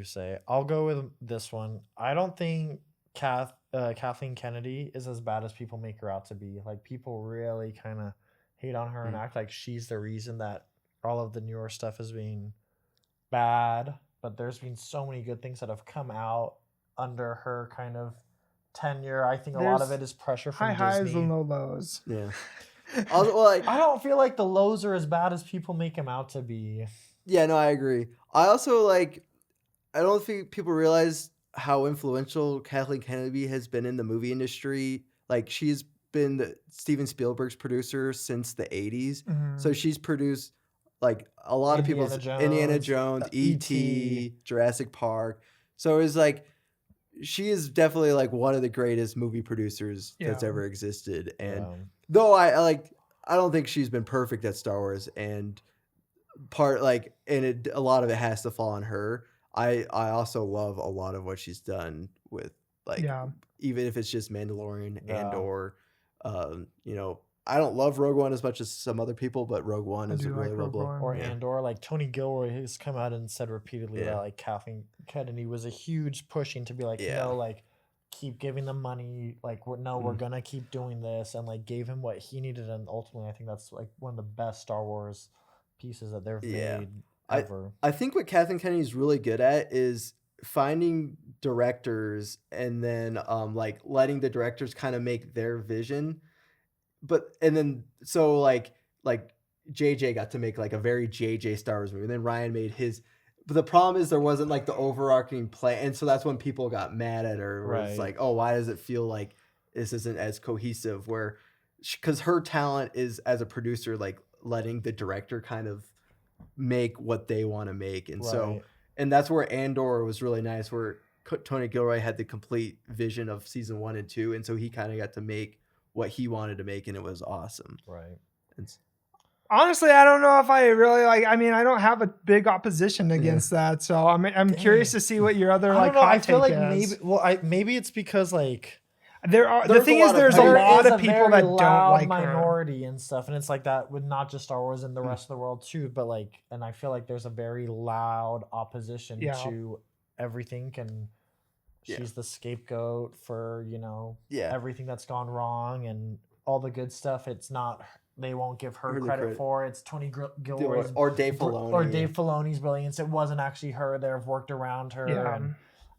say. I'll go with this one. I don't think Kathleen Kennedy is as bad as people make her out to be. Like, people really kind of hate on her and act like she's the reason that all of the newer stuff is being bad. But there's been so many good things that have come out under her kind of tenure. I think a lot of it is pressure from Disney. High highs and low lows. Yeah. I don't feel like the lows are as bad as people make them out to be. Yeah, no, I agree. I also I don't think people realize how influential Kathleen Kennedy has been in the movie industry. Like, she's been Steven Spielberg's producer since the 80s. Mm-hmm. So she's produced like a lot of people's Indiana Jones, E.T., Jurassic Park. So it's like, she is definitely like one of the greatest movie producers that's ever existed. And though I don't think she's been perfect at Star Wars, and a lot of it has to fall on her. I also love a lot of what she's done with even if it's just Mandalorian and or I don't love Rogue One as much as some other people, but Rogue One is a really well blown. Or Andor, like Tony Gilroy has come out and said repeatedly that like Kathleen Kennedy was a huge pushing to be like, like keep giving them money, like we're gonna keep doing this, and like gave him what he needed, and ultimately I think that's like one of the best Star Wars pieces that they've made ever. I think what Kathleen Kennedy's really good at is finding directors and then letting the directors kind of make their vision. So JJ got to make like a very JJ Star Wars movie, and then Ryan made his. But the problem is there wasn't like the overarching plan, and so that's when people got mad at her. Where it's like, oh, why does it feel like this isn't as cohesive? Because her talent is as a producer, like letting the director kind of make what they want to make, and that's where Andor was really nice, where Tony Gilroy had the complete vision of season 1 and 2, and so he kind of got to make what he wanted to make, and it was awesome. Right. Honestly, I don't know if I really I don't have a big opposition against that, so I'm curious to see what your other hot take is. Maybe it's because there's a lot of people that don't like minority and stuff, and it's like that with not just Star Wars and the rest of the world too, but and I feel like there's a very loud opposition to everything, and she's the scapegoat for everything that's gone wrong and all the good stuff. It's not, they won't give her credit for. It's Tony Gilroy's or Dave Filoni's brilliance. It wasn't actually her. They've worked around her. And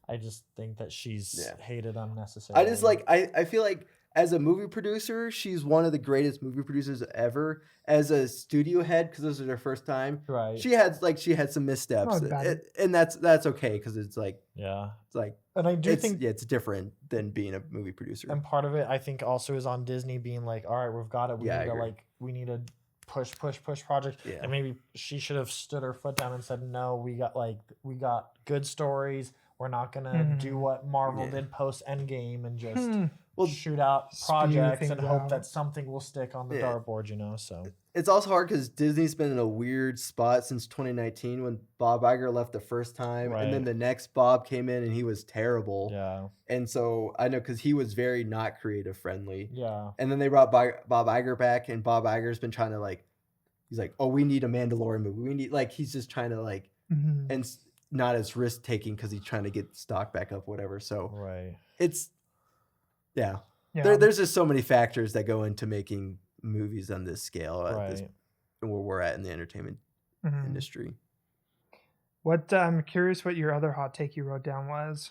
I just think that she's hated unnecessarily. I feel like as a movie producer, she's one of the greatest movie producers ever. As a studio head, because this is her first time, she had some missteps, and that's okay, because it's and I do think it's different than being a movie producer. And part of it, I think, also is on Disney being like, all right, we've got it. We need to push project. Yeah. And maybe she should have stood her foot down and said, no, we got good stories. We're not gonna do what Marvel did post Endgame and just shoot out projects and hope that something will stick on the dartboard, So it's also hard because Disney's been in a weird spot since 2019 when Bob Iger left the first time, and then the next Bob came in and he was terrible. Yeah, and so I know because he was very not creative friendly. Yeah, and then they brought Bob Iger back, and Bob Iger's been trying to he's like, oh, we need a Mandalorian movie. We need he's just trying to and not as risk taking because he's trying to get stock back up, whatever. So it's there's just so many factors that go into making movies on this scale at where we're at in the entertainment industry. I'm curious what your other hot take you wrote down was.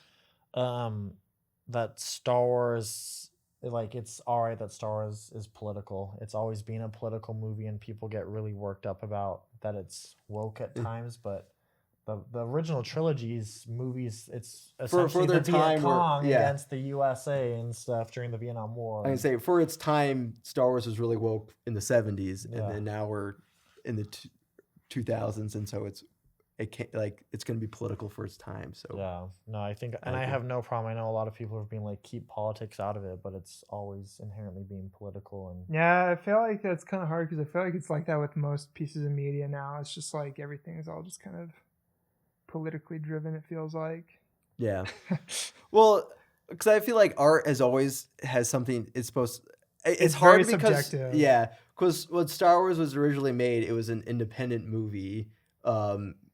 That Star Wars it's all right that Star Wars is political. It's always been a political movie, and people get really worked up about that it's woke at times. But the original trilogy's movies, it's essentially their the time Viet Cong yeah. against the USA and stuff during the Vietnam War. I can say for its time, Star Wars was really woke in the 70s, and then now we're in the 2000s, and so it's going to be political for its time. So I think, and I have no problem. I know a lot of people have been like, keep politics out of it, but it's always inherently being political. And I feel like that's kind of hard because I feel like it's like that with most pieces of media now. It's just like everything is all just kind of politically driven, it feels like. Yeah. Well, because I feel like art as always has something it's hard because subjective. Because when Star Wars was originally made, it was an independent movie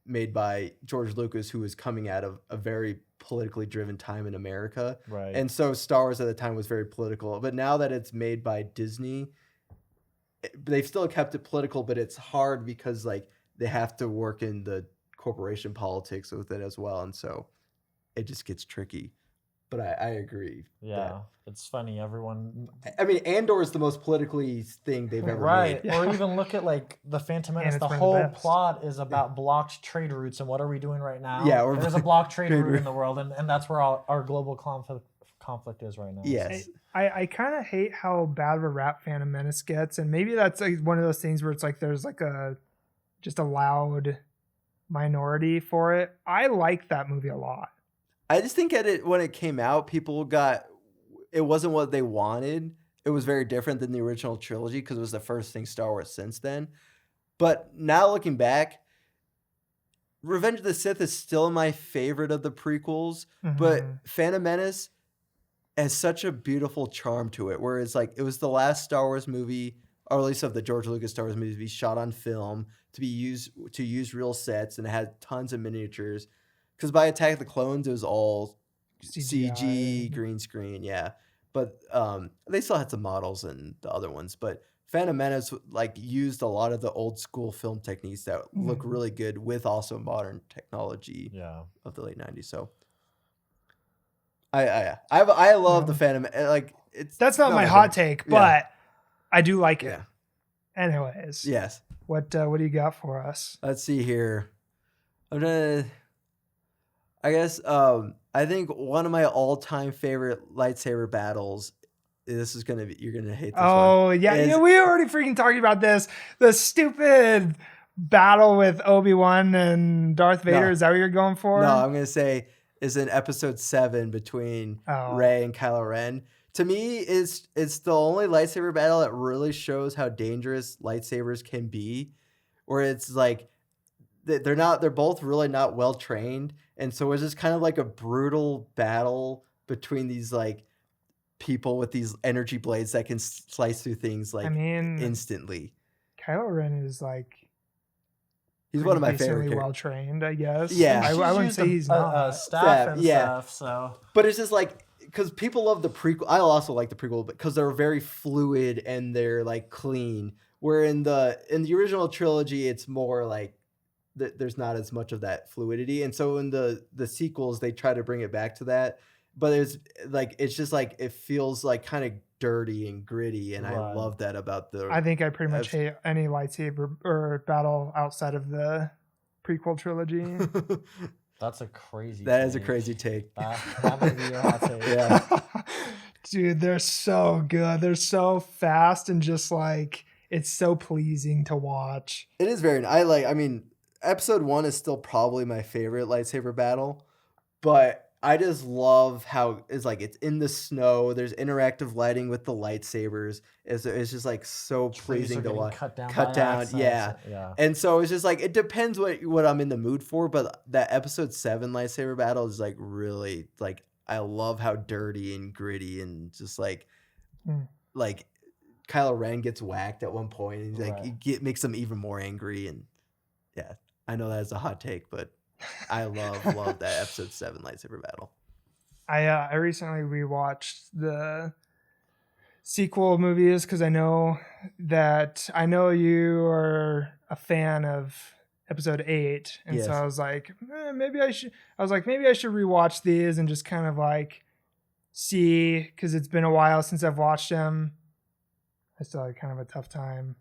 made by George Lucas, who was coming out of a very politically driven time in America. Right. And so Star Wars at the time was very political. But now that it's made by Disney, they've still kept it political, but it's hard because like they have to work in the corporation politics with it as well. And so it just gets tricky. But I agree. Yeah, it's funny. Everyone. I mean, Andor is the most politically thing they've ever made. Yeah. Or even look at like the Phantom Menace. The whole plot is about blocked trade routes, and what are we doing right now? Yeah, there's a blocked trade route in the world, and that's where our global conflict is right now. Yes. I kind of hate how bad of a rap Phantom Menace gets, and maybe that's like one of those things where it's like there's like just a loud minority for it. I like that movie a lot. I just think when it came out, it wasn't what they wanted. It was very different than the original trilogy because it was the first thing Star Wars since then. But now looking back, Revenge of the Sith is still my favorite of the prequels, but Phantom Menace has such a beautiful charm to it, where it's like it was the last Star Wars movie, or at least of the George Lucas Star Wars movies, to be shot on film, to use real sets, and it had tons of miniatures. Because by Attack of the Clones, it was all CG, green screen, yeah. But they still had some models in the other ones. But Phantom Menace like used a lot of the old school film techniques that look really good with also modern technology of the late 90s. So I love the Phantom. Like that's not my hot take, but I do like it. Anyways, yes. What do you got for us? Let's see here. I guess I think one of my all-time favorite lightsaber battles. You're gonna hate this one. Oh yeah, we already freaking talked about this. The stupid battle with Obi-Wan and Darth Vader. Is that what you're going for? No, I'm gonna say is in Episode 7 between Rey and Kylo Ren. To me, it's the only lightsaber battle that really shows how dangerous lightsabers can be. Where it's like they're both really not well trained. And so it's just kind of like a brutal battle between these like people with these energy blades that can slice through things like instantly. Kylo Ren is like he's one of my favorite. Well trained, I guess. Yeah, I wouldn't say he's not staff and stuff. So, but it's just like because people love the prequel. I also like the prequel because they're very fluid and they're like clean. Where in the original trilogy, it's more like. There's not as much of that fluidity, and so in the sequels they try to bring it back to that, but it's just like it feels like kind of dirty and gritty, and I love that about I think I pretty much hate any lightsaber or battle outside of the prequel trilogy. That's a crazy. That is a crazy take. That might be your hot take. Yeah, dude, they're so good. They're so fast and just like it's so pleasing to watch. It is very. I mean. Episode 1 is still probably my favorite lightsaber battle, but I just love how it's like it's in the snow. There's interactive lighting with the lightsabers. It's just like so pleasing to watch. Cut down, yeah. And so it's just like it depends what I'm in the mood for. But that Episode 7 lightsaber battle is like really like I love how dirty and gritty and just like Kylo Ren gets whacked at one point and like makes them even more angry and yeah. I know that's a hot take, but I love that Episode 7 lightsaber battle. I recently rewatched the sequel movies because I know you are a fan of Episode 8, and so I was like, maybe I should rewatch these and just kind of like see, because it's been a while since I've watched them. I still had kind of a tough time.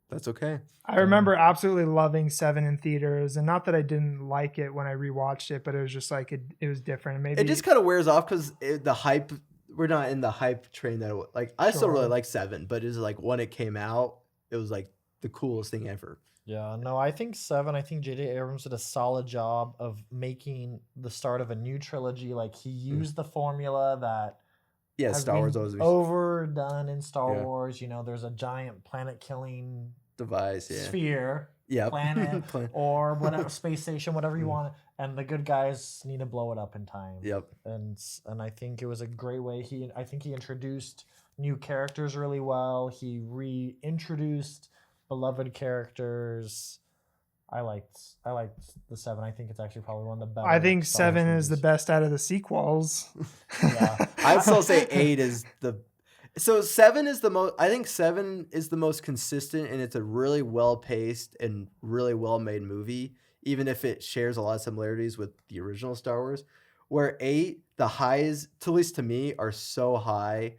That's okay. I remember absolutely loving 7 in theaters, and not that I didn't like it when I rewatched it, but it was just like it was different. Maybe it just kind of wears off because the hype. We're not in the hype train that like I still really like 7, but it's like when it came out, it was like the coolest thing ever. Yeah, no, I think 7. I think J.J. Abrams did a solid job of making the start of a new trilogy. Like he used the formula that has Star Wars been overdone in Star Wars. You know, there's a giant planet-killing device, sphere, planet, or whatever space station, whatever you want, and the good guys need to blow it up in time. And I think it was a great way. I think he introduced new characters really well. He reintroduced beloved characters. I liked the 7. I think it's actually probably one of the better. I think 7 is the best out of the sequels. I'd still say 8 is the. So 7 is the most. I think 7 is the most consistent, and it's a really well paced and really well made movie. Even if it shares a lot of similarities with the original Star Wars, where 8, the highs, at least to me, are so high,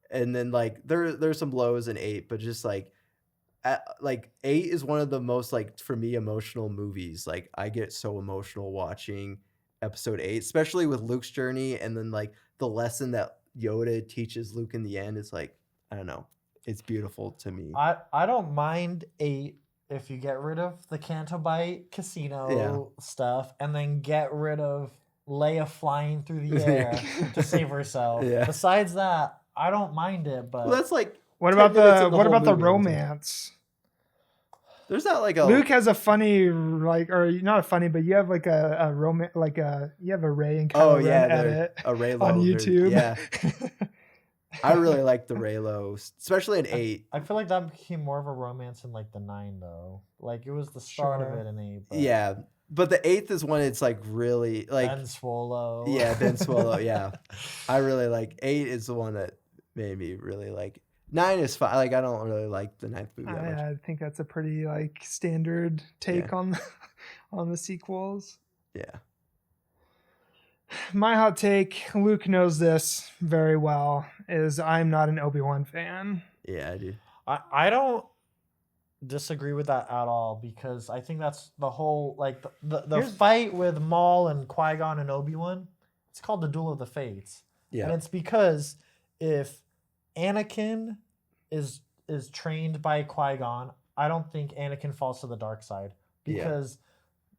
and then like there's some lows in 8, but just like. 8 is one of the most like for me emotional movies. Like I get so emotional watching episode 8, especially with Luke's journey, and then like the lesson that Yoda teaches Luke in the end. It's like I don't know, it's beautiful to me. I don't mind 8 if you get rid of the Canto Bight casino stuff, and then get rid of Leia flying through the air to save herself. Besides that, I don't mind it. But that's like. What about the romance? There's not like a Luke has a funny like, or not a funny, but you have like a romance, like you have a Rey and Kylo Ren edit a Reylo on YouTube. I really like the Reylo, especially in 8. I feel like that became more of a romance in like the 9 though. Like it was the start of it in 8. But... but the 8th is when it's like really like Ben Swallow. Ben Swallow. I really like 8 is the one that made me really like. 9 is fine. Like I don't really like the 9th movie that much. I think that's a pretty like standard take on the sequels. My hot take, Luke knows this very well, is I'm not an Obi-Wan fan. Yeah, I do. I don't disagree with that at all, because I think that's the whole like the fight with Maul and Qui-Gon and Obi-Wan. It's called the Duel of the Fates. And it's because if Anakin is trained by Qui-Gon, I don't think Anakin falls to the dark side, because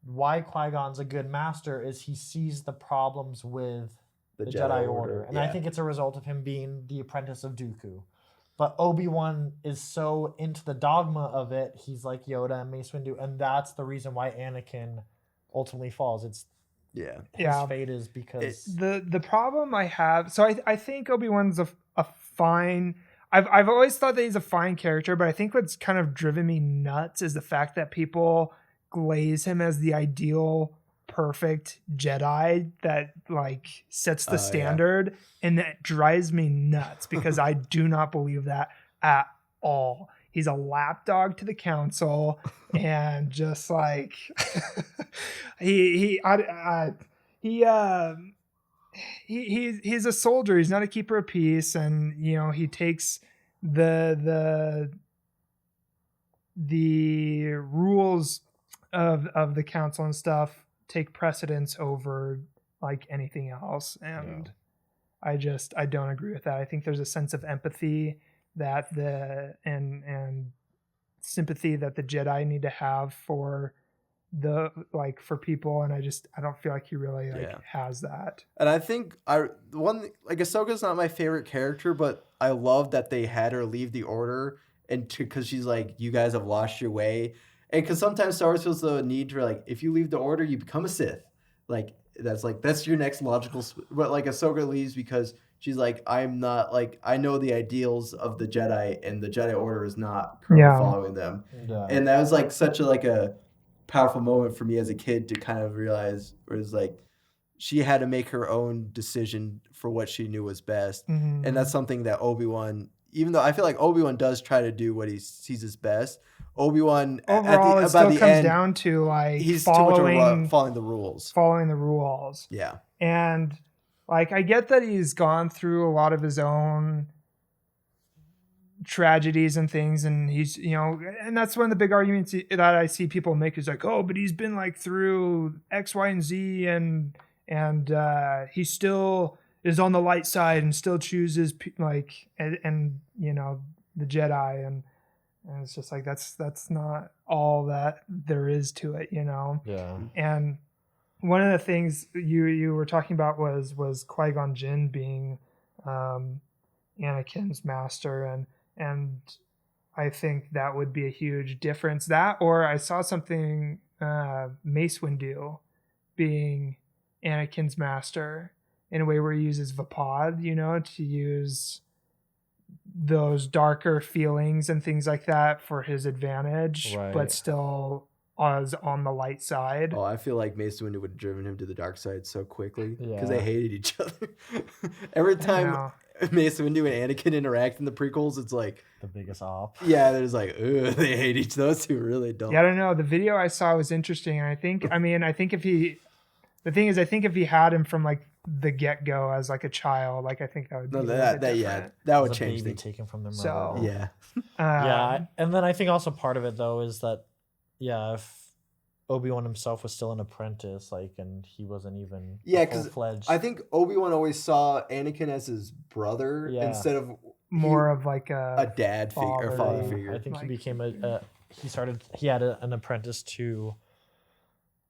why Qui-Gon's a good master is he sees the problems with the Jedi Order. And I think it's a result of him being the apprentice of Dooku. But Obi-Wan is so into the dogma of it, he's like Yoda and Mace Windu, and that's the reason why Anakin ultimately falls. It's his fate is because the problem I have. So I think Obi-Wan's a fine. I've always thought that he's a fine character, but I think what's kind of driven me nuts is the fact that people glaze him as the ideal perfect Jedi that like sets the standard, and that drives me nuts because I do not believe that at all. He's a lapdog to the council, and just like he's a soldier. He's not a keeper of peace, and he takes the rules of the council and stuff take precedence over like anything else, and I don't agree with that. I think there's a sense of empathy that and sympathy that the Jedi need to have for for people, and I don't feel like he really has that. And I think Ahsoka's not my favorite character, but I love that they had her leave the Order, and because she's like, you guys have lost your way. And because sometimes Star Wars feels the need for like, if you leave the Order, you become a Sith. That's your next logical. But like Ahsoka leaves because she's like, I'm not like, I know the ideals of the Jedi, and the Jedi Order is not currently following them. Yeah. And that was like such a powerful moment for me as a kid to kind of realize, where it's like she had to make her own decision for what she knew was best, and that's something that Obi-Wan. Even though I feel like Obi-Wan does try to do what he sees as best, Obi-Wan overall it still comes down to like he's following too much following the rules. Following the rules. Yeah. And Like, I get that he's gone through a lot of his own tragedies and things, and he's, and that's one of the big arguments that I see people make is like, oh, but he's been like through X, Y, and Z, and he still is on the light side and still chooses and the Jedi, and it's just like that's not all that there is to it, Yeah. And one of the things you were talking about was Qui-Gon Jinn being Anakin's master, and I think that would be a huge difference. That, or I saw something Mace Windu being Anakin's master in a way where he uses Vapod, to use those darker feelings and things like that for his advantage, Right. but still was on the light side. Oh, I feel like Mace Windu would have driven him to the dark side so quickly because Yeah. they hated each other. Every time Mace Windu and Anakin interact in the prequels, it's like The biggest op. yeah, there's like they hate each. Those two really don't. Yeah, I don't know. The video I saw was interesting, and I think if he had him from like the get go as like a child, like I think that would be that would As a change baby things. taken from them. So- right away. Yeah, Yeah, and then I think also part of it though is that, yeah, if Obi-Wan himself was still an apprentice, like, and he wasn't even Yeah, 'cause full-fledged. I think Obi-Wan always saw Anakin as his brother Yeah. instead of more of like a dad figure or father father. figure. I think Like- he became he had an apprentice too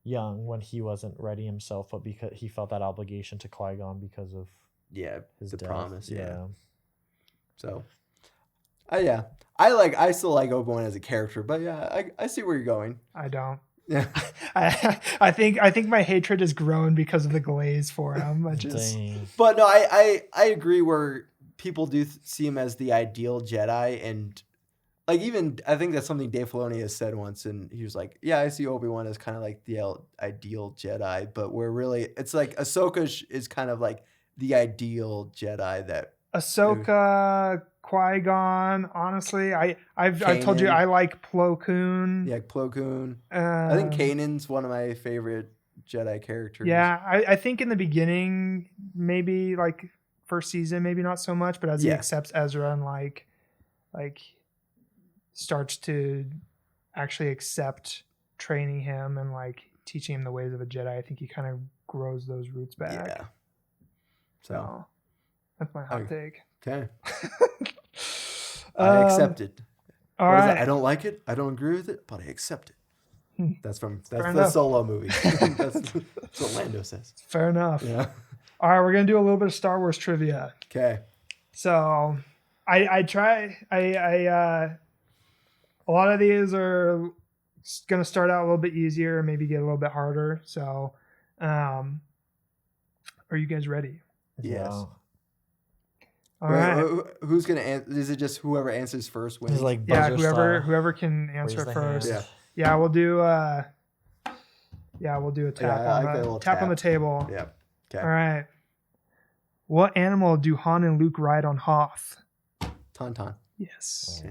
young when he wasn't ready himself, but because he felt that obligation to Qui-Gon because of Yeah, his the death. promise. Yeah. So, I still like Obi-Wan as a character, but yeah, I see where you're going. I don't. Yeah, I think my hatred has grown because of the glaze for him. Dang. but no, I agree where people do see him as the ideal Jedi, and like even I think that's something Dave Filoni has said once, and he was like, yeah, I see Obi-Wan as kind of like the ideal Jedi, but where really it's like Ahsoka is kind of like the ideal Jedi that Ahsoka, Qui-Gon. Honestly, I've told you Kanan. I like Plo Koon. yeah, Plo Koon. I think Um, Kanan's one of my favorite Jedi characters. Yeah, I think in the beginning, maybe like first season, maybe not so much, but as he Yeah. accepts Ezra and like starts to actually accept training him and like teaching him the ways of a Jedi, I think he kind of grows those roots back. Yeah. So So that's my hot Okay. take. okay, I accept it. All What is right. it? I don't like it. I don't agree with it, but I accept Hmm. it. That's the enough. Solo movie. that's what Lando says. Fair enough. Yeah. All right, we're gonna do a little bit of Star Wars trivia. Okay. So a lot of these are going to start out a little bit easier, maybe get a little bit harder. So, are you guys ready? Yes. Yeah. All right. Who's gonna answer? Is it just whoever answers first wins? It's like Yeah, buzzer style. whoever can answer Raise the first. hand. Yeah. Yeah, we'll do a tap Yeah, I like that on the little tap on the tap. table. Yeah. Okay. All right. What animal do Han and Luke ride on Hoth? Tauntaun. Yes.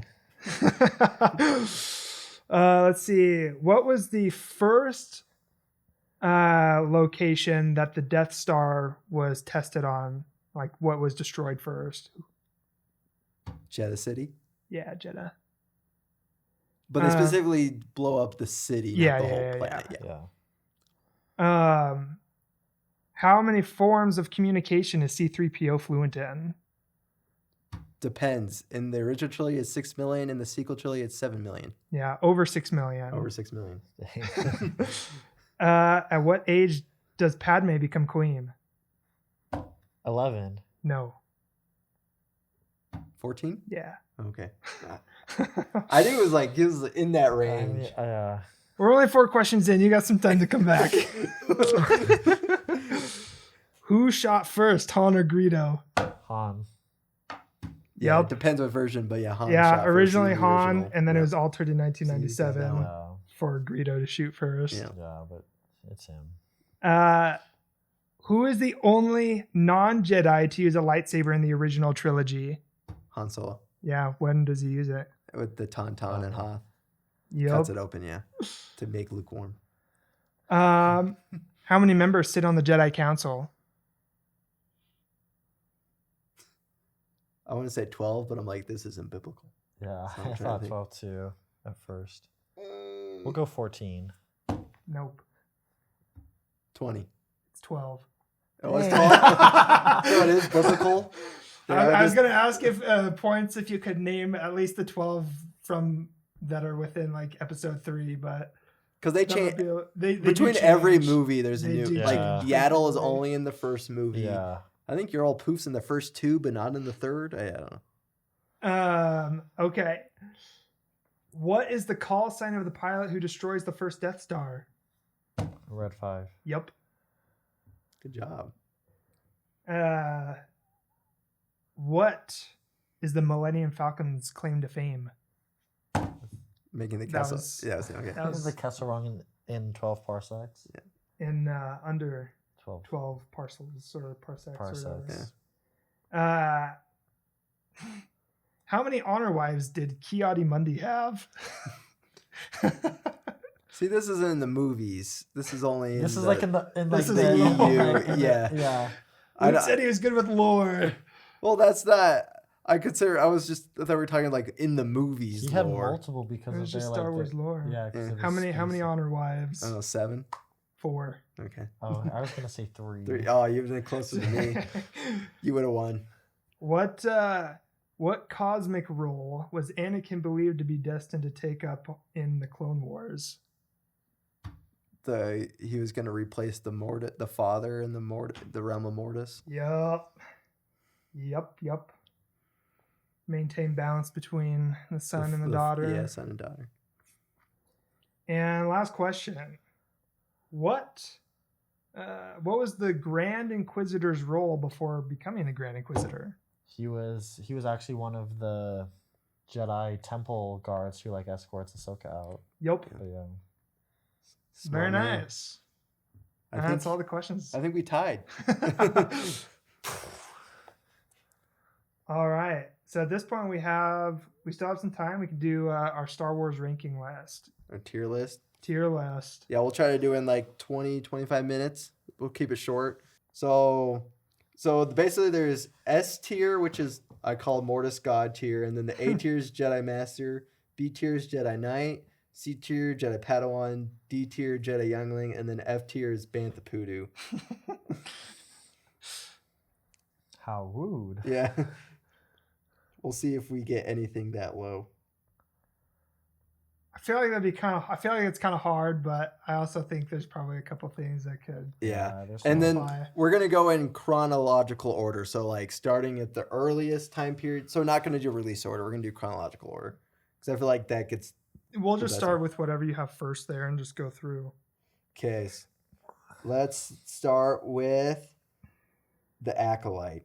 Oh. Let's see. What was the first location that the Death Star was tested on? Like, what was destroyed first? Jeddah City. Yeah, Jeddah. But they specifically blow up the city, not yeah, the whole yeah, planet. Yeah. How many forms of communication is C-3PO fluent in? Depends. In the original trilogy, it's 6 million. In the sequel trilogy, it's 7 million. Yeah, over 6 million. Over 6 million. At what age does Padme become queen? 11. No. 14? Yeah. Okay. I think it was in that I range. mean, We're only 4 questions in. You got some time to come back. Who shot first, Han or Greedo? Han. Yeah, Yep. it depends what version, but yeah, Han shot Yeah, first originally in the Han, original. and then it Yep. was altered in 1997 that one. Yeah. for Greedo to shoot first. Yeah. Yeah, but it's him. Who is the only non-Jedi to use a lightsaber in the original trilogy? Han Solo Yeah, when does he use it? with the Tauntaun and Hoth. Yep. Cuts it open, yeah, to make lukewarm. How many members sit on the Jedi Council? I want to say 12, but I'm like, this isn't biblical. Yeah, So I'm I trying to thought think. 12 too at first. We'll go 14. Nope. 20. It's 12. Oh, it's Dang. 12. So it is biblical. I was gonna ask if points if you could name at least the 12 from that are within like episode 3, but because they that change would be- they between do every change. movie. There's a They new do like change Yaddle is frequently. only in the first movie. Yeah. I think you're all poofs in the first 2, but not in the third. I don't know. Okay. What is the call sign of the pilot who destroys the first Death Star? Red 5. Yep. Good job. What is the Millennium Falcon's claim to fame? Making the That castle. was- Yeah, okay. that Is was the Kessel wrong in 12 parsecs? in under 12. 12 parcels or parsecs. Parsecs. Or whatever. How many honor wives did Ki-Adi-Mundi have? See, this isn't in the movies. This is only in This is the, like in the This is the in the EU. lore. Yeah. Yeah. I Luke don't- said he was good with lore. Well, that's not. I thought we were talking like in the movies. He had lore. multiple because It of was their just like Star Wars the, lore. Yeah. 'cause Yeah. of How his many species. honor wives? I don't know, 7. 4. Okay. Oh, I was gonna say 3. 3. Oh, you've been closer to me. You would have won. What cosmic role was Anakin believed to be destined to take up in the Clone Wars? He was going to replace the father in the realm of Mortis. Yup. Maintain balance between the son and the daughter. Yeah, son and daughter. And last question. What was the Grand Inquisitor's role before becoming the Grand Inquisitor? He was actually one of the Jedi temple guards who like escorts Ahsoka out. Yep. But yeah. Very Smart man. nice. I That's think, all the questions. I think we tied. All right. So at this point, we still have some time. We can do our Star Wars ranking list, Our tier list. tier list. Yeah, we'll try to do it in like 20, 25 minutes. We'll keep it short. So basically there's S tier, which is I call Mortis God tier, and then the A tier is Jedi Master, B tier is Jedi Knight, C tier Jedi Padawan, D tier Jedi Youngling, and then F tier is Bantha Poodoo. How rude. Yeah. We'll see if we get anything that low. I feel like it's kind of hard, but I also think there's probably a couple things that could. Yeah. there's And some- then Why? we're going to go in chronological order. So like starting at the earliest time period. So we're not going to do release order. We're going to do chronological order. Because I feel like that gets... We'll just That's start it. with whatever you have first there and just go through. Okay. Let's start with the Acolyte.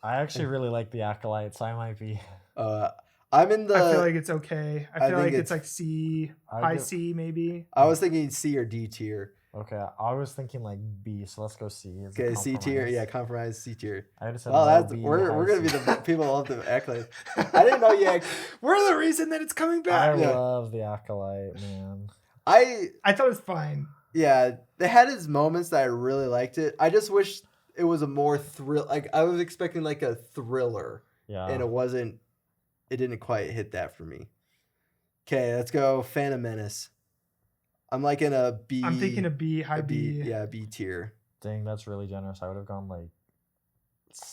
I actually really like the Acolyte, so I might be. I'm in the... I feel like it's okay. I I feel think like it's it's- like C, I high do- C maybe. I was thinking C or D tier. Okay, I was thinking like B, so let's go C. as a Okay, C tier. compromise. Yeah, compromise C tier. I just said Well, low that's B, we're high gonna be C. the people who love the Acolyte. I didn't know you. We're the reason that it's coming I back. Yeah. love the Acolyte, man. I I thought it was fine. Yeah, they had its moments that I really liked it. I just wish it was a more thrill. Like I was expecting like a thriller, Yeah. and it wasn't. It didn't quite hit that for me. Okay, let's go. Phantom Menace. I'm like in a B. I'm thinking a B, high a B. Yeah, B tier. Dang, that's really generous. I would have gone like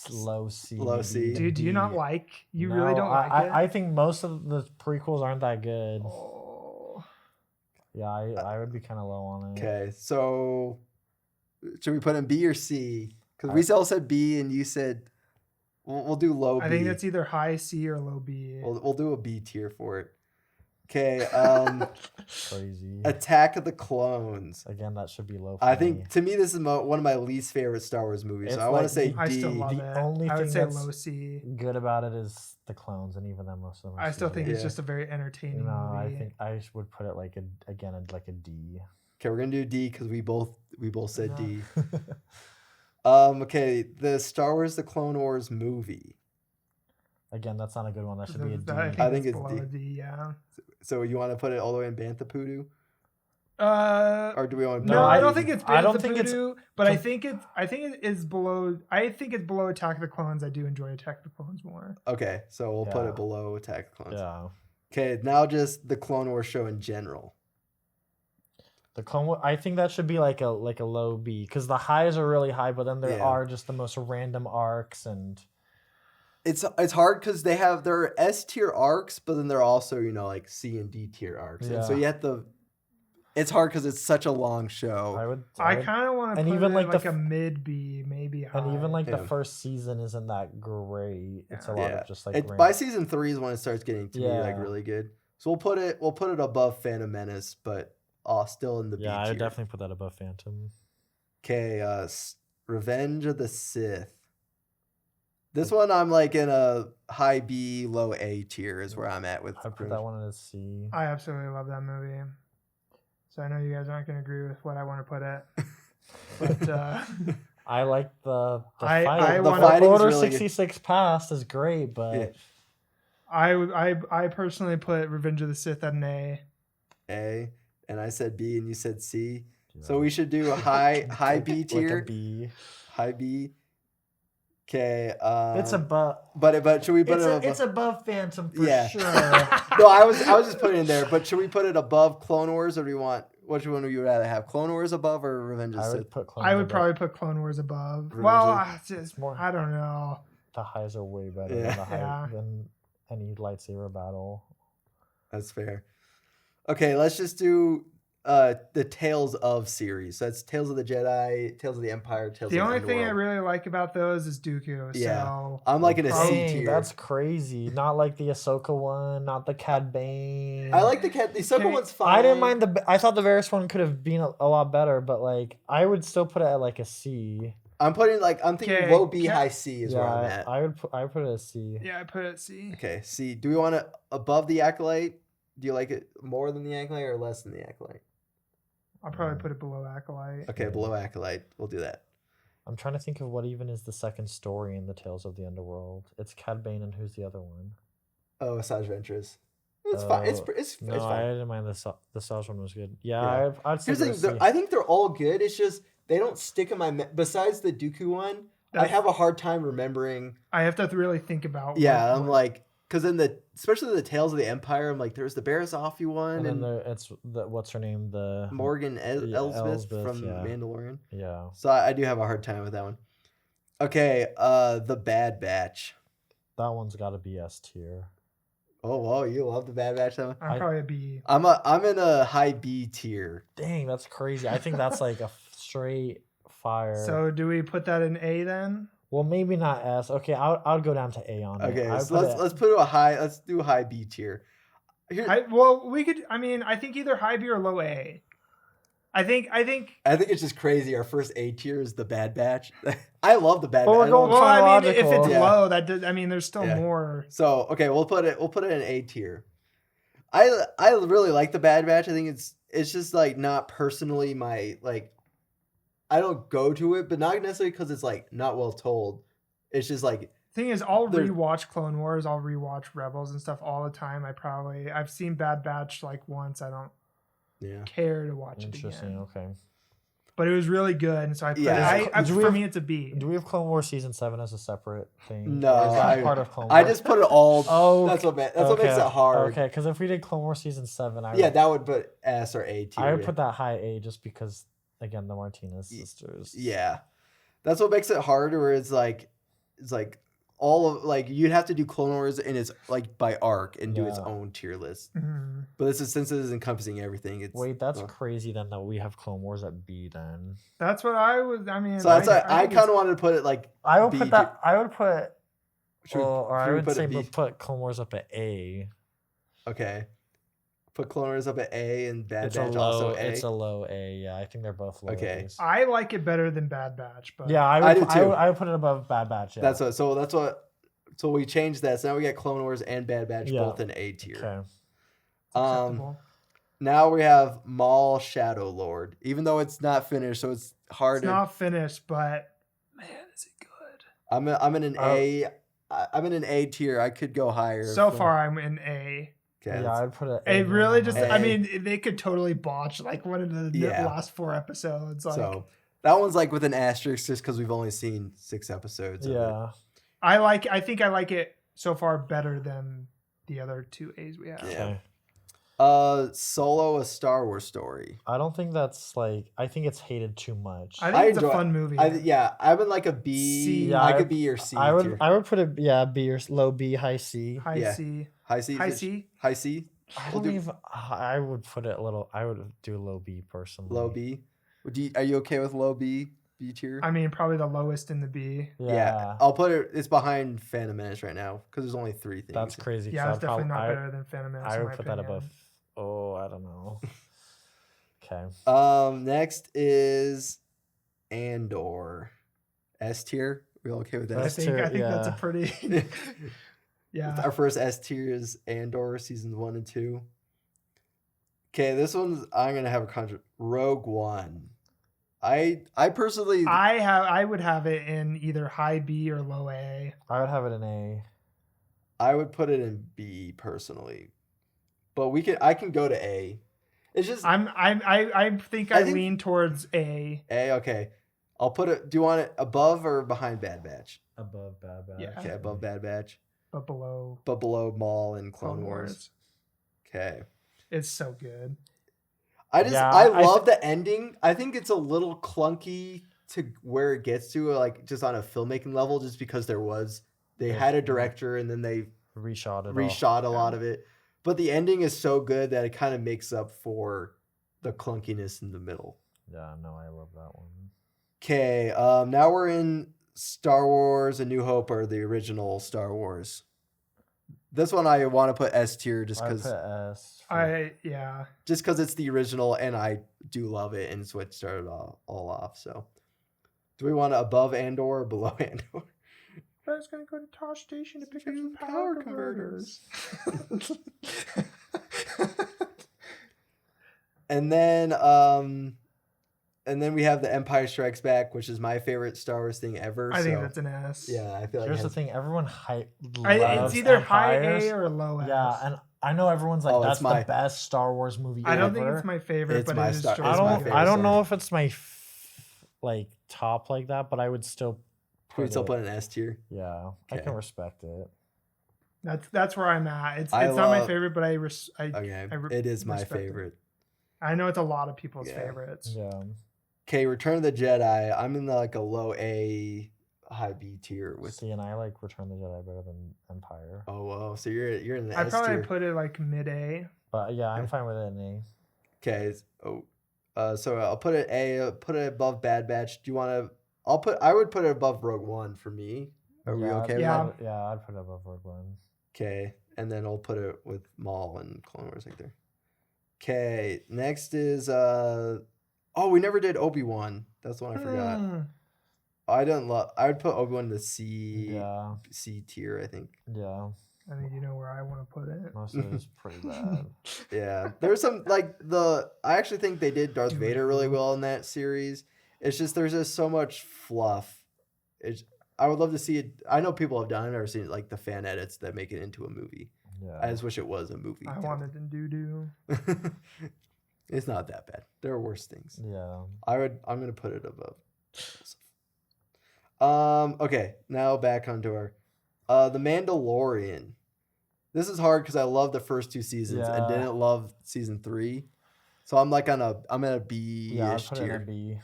low C. Low maybe C. even Dude, do you not D. like? You really don't like it? I think most of the prequels aren't that good. Oh. Yeah, I would be kind of low on it. Okay, so should we put in B or C? Because we all said B, and you said we'll do low B. I think that's either high C or low B. We'll do a B tier for it. Okay. Crazy. Attack of the Clones. Again, that should be low. For I me. think to me this is one of my least favorite Star Wars movies. So It's I want to like say the- I D. still love The it. only I would thing say that's- low C. good about it is the clones, and even then, most of them. Are I still think it's Yeah. just a very entertaining No, I movie. think I would put it like like a D. Okay, we're gonna do D because we both said Yeah. D. Okay, the Star Wars: The Clone Wars movie. Again, that's not a good one. That should be a D. I think I think it's it's below D. a D. Yeah. So you want to put it all the way in Bantha Poodoo? Or do we want to? No, I don't think it's. I don't think it's. But I think it is below. I think it's below Attack of the Clones. I do enjoy Attack of the Clones more. Okay, so we'll put it below Attack of the Clones. Yeah. Okay, now just the Clone Wars show in general. The Clone Wars, I think that should be like a low B, because the highs are really high, but then there are just the most random arcs, and it's hard because there are S tier arcs, but then there are also like C and D tier arcs, and so you have to. It's hard because it's such a long show. I kind of want to put even it like a mid B, maybe high. And even the first season isn't that great. It's a lot of just by season 3 is when it starts getting to be really good. So we'll put it above Phantom Menace, but still in the B tier. Yeah, I would definitely put that above Phantom. Okay, Revenge of the Sith. This one I'm in a high B, low A tier is where I'm at with. I put that one in a C. I absolutely love that movie. So I know you guys aren't going to agree with what I want to put it, but I like the fight. The Order 66 Past is great, but I personally put Revenge of the Sith at an A. A, and I said B, and you said C. Yeah. So we should do a high B tier. Like a B. High B. Okay. It's above. But should we put it above? It's above Phantom for sure. No, I was just putting it in there. But should we put it above Clone Wars, or do you want? Which one would you rather have? Clone Wars above or Revenge of the Sith? I would probably put Clone Wars above. I don't know. The highs are way better than any lightsaber battle. That's fair. Okay, let's just do the Tales of series. So that's Tales of the Jedi, Tales of the Empire, Tales of the Underworld. The only thing I really like about those is Dooku. Yeah. So I'm in a C tier. That's crazy. Not like the Ahsoka one, not the Cad Bane. I like the Ahsoka one's fine. I didn't mind I thought the Varys one could have been a lot better, but I would still put it at a C. I'm thinking low B, high C is where I'm at. I would put it at C. Yeah, I put it at C. Okay, C. Do we want it above the Acolyte? Do you like it more than the Acolyte or less than the Acolyte? I'll probably put it below Acolyte. Okay, below Acolyte. We'll do that. I'm trying to think of what even is the second story in the Tales of the Underworld. It's Cad Bane, and who's the other one? Oh, Asajj Ventress. It's fine. It's fine. I didn't mind the Asajj one was good. Yeah. I'd say I think they're all good. It's just they don't stick in my besides the Dooku one. I have a hard time remembering. I have to really think about. Yeah, I'm because in especially the Tales of the Empire, I'm there's the Barriss Offee one, and then it's what's her name, the Morgan Elsbeth from Mandalorian. Yeah. So I do have a hard time with that one. Okay, the Bad Batch. That one's got to be S tier. Oh, whoa, you love the Bad Batch, though? I'm probably a B. I'm in a high B tier. Dang, that's crazy. I think that's a straight fire. So do we put that in A then? Well, maybe not S. Okay, I'll go down to A on it. Okay, so let's put a high. Let's do a high B tier. We could. I think either high B or low A. I think it's just crazy. Our first A tier is the Bad Batch. I love the Bad Batch. If it's low, that does. There's still more. So okay, we'll put it in A tier. I really like the Bad Batch. I think it's just not personally my I don't go to it, but not necessarily because it's not well told. It's just thing is, I'll rewatch Clone Wars, I'll rewatch Rebels and stuff all the time. I've seen Bad Batch once. I don't care to watch it again. Interesting. Okay. But it was really good, and so I put it. For me, it's a B. Do we have Clone Wars season 7 as a separate thing? No, part of Clone Wars? I just put it all. Oh, that's what makes it hard. Okay, because if we did Clone Wars season 7, that would put S or A tier. I would put that high A just because. Again, the Martinez sisters. Yeah, that's what makes it hard. Where it's all of you'd have to do Clone Wars and it's by arc and do its own tier list. Mm-hmm. But since it is encompassing everything, wait, that's crazy. Then that we have Clone Wars at B. Then that's what I was. So that's I kind of wanted to put it I would put that. I would put. I would say put Clone Wars up at A. Okay. Put Clone Wars up at A and Bad Batch also A. It's a low A. Yeah, I think they're both low A's. I like it better than Bad Batch, but I do too. I would put it above Bad Batch. Yeah. So we changed that. So now we got Clone Wars and Bad Batch both in A tier. Okay. Now we have Maul Shadow Lord, even though it's not finished, so it's hard. It's not finished, but man, is it good? I'm in an A. I'm in an A tier. I could go higher. So far, I'm in A. Okay, Yeah, I'd put it. It really just, I A. mean, they could totally botch like one of the Yeah. last 4 episodes. Like, so that one's like with an asterisk just because we've only seen 6 episodes of it. Yeah. I think I like it so far better than the other 2 A's we have. Yeah. Okay. Solo, a Star Wars story. I don't think that's like. I think it's hated too much. I think it's a enjoy- fun movie. I've been like a B. C. Yeah, I could be your C tier. I would put it B or low B, high C. High Yeah. C. High C. High C. High C. I We'll don't do even. I would put it a little. I would do low B personally. low B. Are you okay with low B? B tier? I mean, probably the lowest in the B. Yeah. I'll put it. It's behind Phantom Menace right now because there's only 3 things. That's crazy. 'cause Yeah, it's I'd definitely prob- not I- better than Phantom Menace. I in would my put that opinion. above. Oh, I don't know. Okay. Next is Andor. S tier. We all okay with I that? S think tier, that's a yeah. pretty. Yeah. Our first S tier is Andor seasons 1 and 2. Okay, this one's I'm gonna have a Rogue One. I personally I would have it in either high B or low A. I would have it in A. I would put it in B personally, but I can go to A. It's just I think I lean towards A. A. Okay, I'll put it. Do you want it above or behind Bad Batch? Above Bad Batch. Yeah. Okay, above Bad Batch, But below but below Maul and Clone Clone Wars. Wars. Okay. It's so good. I love the ending. I think it's a little clunky to where it gets to, like just on a filmmaking level, just because they had a director and then they Reshot it. reshot a lot of it. But the ending is so good that it kind of makes up for the clunkiness in the middle. Yeah, no, I love that one. Okay, now we're in Star Wars: A New Hope or the original Star Wars. This one I want to put S tier just I because put S. just because it's the original and I do love it and it's what started all off. So, do we want it above Andor or below Andor? I was gonna go to Tosh Station to pick up some power converters. And then we have the Empire Strikes Back, which is my favorite Star Wars thing ever. I think that's an S. Yeah, I feel like Here's the thing: everyone It's loves either Empires. high A or low S. Yeah, and I know everyone's like, Oh, that's it's my- the best Star Wars movie I don't ever. think it's my favorite, It's but my it is Star- straight it's up my my favorite. I don't Star know Wars. if it's my like top like that, but I would still. Can we still it- put an S tier? Yeah, I Okay. can respect it. That's where I'm at. It's I not my love- favorite, but Okay, it is my respect it. favorite. I know it's a lot of people's Yeah. favorites. Yeah. Okay, Return of the Jedi. I'm in like a low A, high B tier with. See, and I like Return of the Jedi better than Empire. Oh wow, so you're in the I'd S probably tier. put it like mid A. But yeah, I'm fine with it in A. Okay, so I'll put it A. Put it above Bad Batch. Do you want to? I would put it above Rogue One for me. Are we okay with Yeah. that? Yeah, I'd put it above Rogue One. Okay, and then I'll put it with Maul and Clone Wars right there. Okay, next is oh, we never did Obi-Wan. That's the one I forgot. I would put Obi-Wan in the C tier, I think. Yeah. I think you know where I want to put it. Most of it is pretty bad. Yeah, there's some I actually think they did Darth Vader really well in that series. It's just there's just so much fluff. I would love to see it. I know people have done it or seen like the fan edits that make it into a movie. Yeah. I just wish it was a movie. I wanted to doo. It's not that bad. There are worse things. Yeah. I'm gonna put it above. Okay, now back onto our The Mandalorian. This is hard because I love the first 2 seasons and Yeah. didn't love season 3. So I'm at a B-ish Yeah, I'd put it in tier. a B.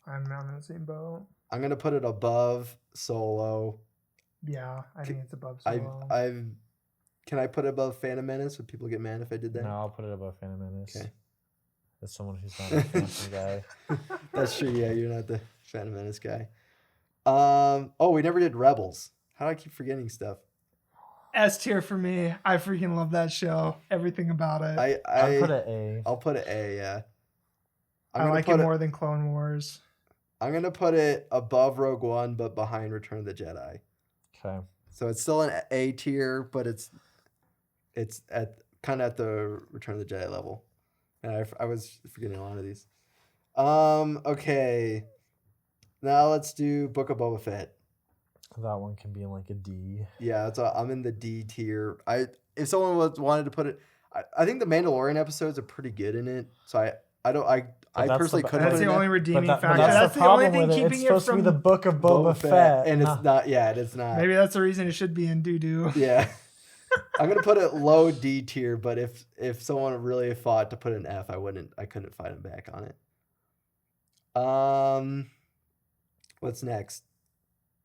I'm not in the same boat. I'm gonna put it above Solo. Yeah, I think it's above I've Solo. Can I put it above Phantom Menace? Would people get mad if I did that? No, I'll put it above Phantom Menace. Okay. As someone who's not a Phantom guy. That's true. Yeah, you're not the Phantom Menace guy. Oh, we never did Rebels. How do I keep forgetting stuff? S tier for me. I freaking love that show. Everything about it. I'd put it A. I'll put it A. Yeah. I like it more than Clone Wars. I'm gonna put it above Rogue One, but behind Return of the Jedi. Okay. So it's still an A tier, but it's at kind of at the Return of the Jedi level. And I was forgetting a lot of these. Okay. Now let's do Book of Boba Fett. That one can be in like a D. Yeah, I'm in the D tier. if someone wanted to put it, I think the Mandalorian episodes are pretty good in it. So I personally couldn't. That's put the it only in. redeeming but factor. that's That's the the only problem thing with it. keeping It's it supposed to be from the Book of Boba Fett, and it's not. Yeah, it's not. Maybe that's the reason it should be in doo-doo. Yeah. I'm gonna put it low D tier, but if someone really fought to put an F, I couldn't fight him back on it. What's next?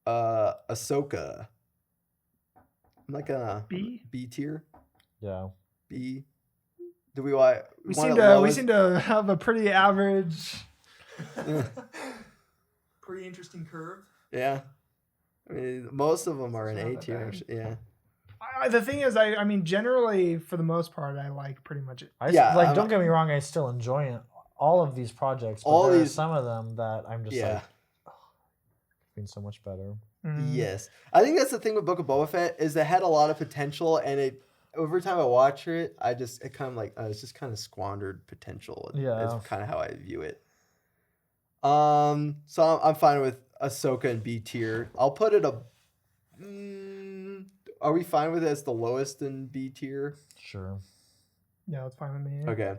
Ahsoka. I'm like a B tier. Yeah. B. Do we want? We seem to have a pretty average, pretty interesting curve. Yeah. I mean, most of them are It's an not A that tier. bad. Actually. Yeah. The thing is, I mean, generally, for the most part, I like pretty much it. Don't get me wrong, I still enjoy it, all of these projects, but there are some of them that I'm just like, oh, been so much better. Yes, I think that's the thing with Book of Boba Fett is it had a lot of potential, and every time I watch it, it kind of like it's just kind of squandered potential. Yeah, it's kind of how I view it. So I'm fine with Ahsoka and B tier. I'll put it are we fine with it as the lowest in B tier? Sure. Yeah, that's fine with me. Okay.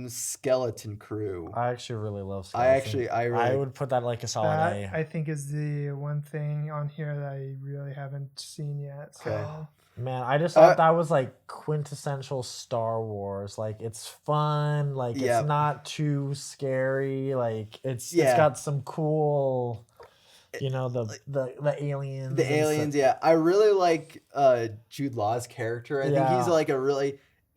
Skeleton Crew. I actually really love Skeleton. I would put that like a solid A. I think is the one thing on here that I really haven't seen yet. So. Okay. Man, I just thought that was like quintessential Star Wars. Like it's fun. Like it's not too scary. Like it's got some cool. You know, the aliens. The aliens, yeah. I really like Jude Law's character. I think he's like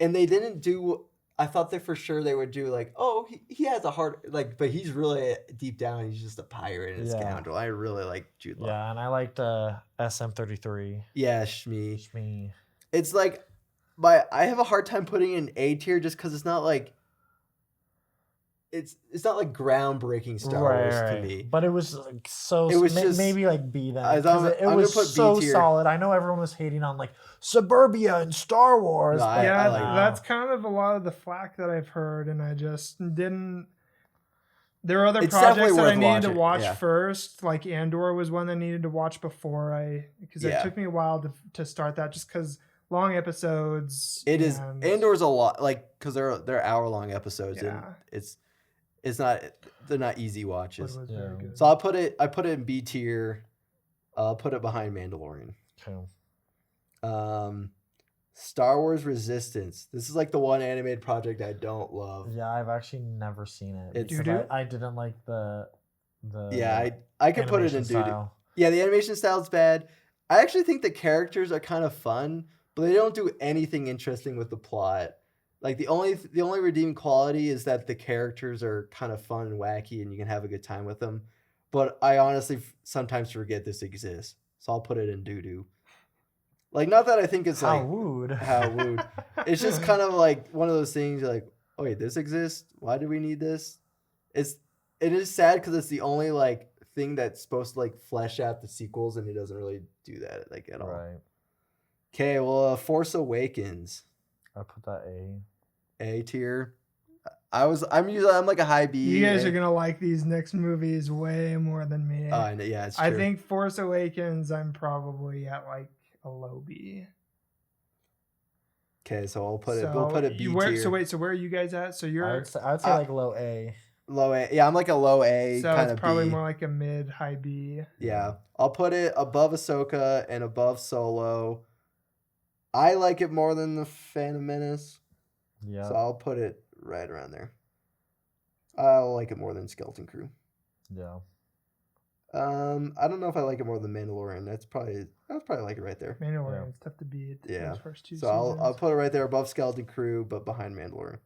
and they didn't do, I thought that for sure they would do like, oh, he has a heart, like, but he's really deep down, he's just a pirate and a scoundrel. I really like Jude Law. Yeah, and I liked SM-33. Yeah, Shmi. It's like, I have a hard time putting in A tier just because it's not like, it's not like groundbreaking Star Wars to me. But it was like so. It was just maybe like B then. I'm was put so B tier. solid. I know everyone was hating on like Suburbia and Star Wars. No, I like that's kind of a lot of the flack that I've heard, and I just didn't. There are other projects that I needed to watch first. Like Andor was one that I needed to watch before because it took me a while to start that, just because long episodes. Andor's a lot, like, because they're hour-long episodes, and they're not easy watches. So I put it in B tier. I'll put it behind Mandalorian. Okay. Star Wars Resistance. This is like the one animated project I don't love. Yeah, I've actually never seen it. I didn't like the I could put it in doo-doo. Yeah, the animation style's bad. I actually think the characters are kind of fun, but they don't do anything interesting with the plot. Like the only redeeming quality is that the characters are kind of fun and wacky, and you can have a good time with them. But I honestly sometimes forget this exists, so I'll put it in doo-doo. Like, not that I think it's how like wooed. It's just kind of like one of those things. You're like, oh wait, this exists. Why do we need this? It is sad because it's the only like thing that's supposed to like flesh out the sequels, and it doesn't really do that like at all. Right. Okay, well, Force Awakens. I put that A tier. I'm like a high B. You guys are gonna like these next movies way more than me. Oh, yeah, it's true. I think Force Awakens, I'm probably at like a low B. Okay, so we'll put it B tier. So where are you guys at? So you're I'd say like low A. Low A. Yeah, I'm like a low A. So kind it's probably B. more like a mid high B. Yeah, I'll put it above Ahsoka and above Solo. I like it more than the Phantom Menace. Yeah. So I'll put it right around there. I'll like it more than Skeleton Crew. Yeah. I don't know if I like it more than Mandalorian. I'll probably like it right there. Mandalorian's tough to beat. Yeah. Those first two So seasons. I'll put it right there above Skeleton Crew, but behind Mandalorian.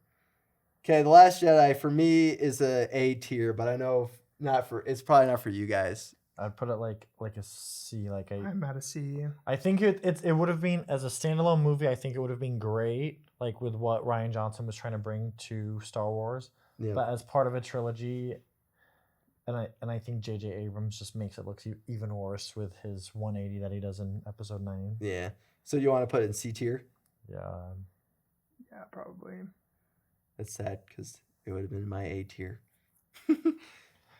Okay, The Last Jedi for me is a tier, but I know it's probably not for you guys. I'd put it like a C. I'm at a C. I think it would have been, as a standalone movie, I think it would have been great, like with what Rian Johnson was trying to bring to Star Wars. Yeah. But as part of a trilogy, and I think J.J. Abrams just makes it look even worse with his 180 that he does in Episode 9. Yeah. So you want to put it in C tier? Yeah. Yeah, probably. That's sad because it would have been my A tier.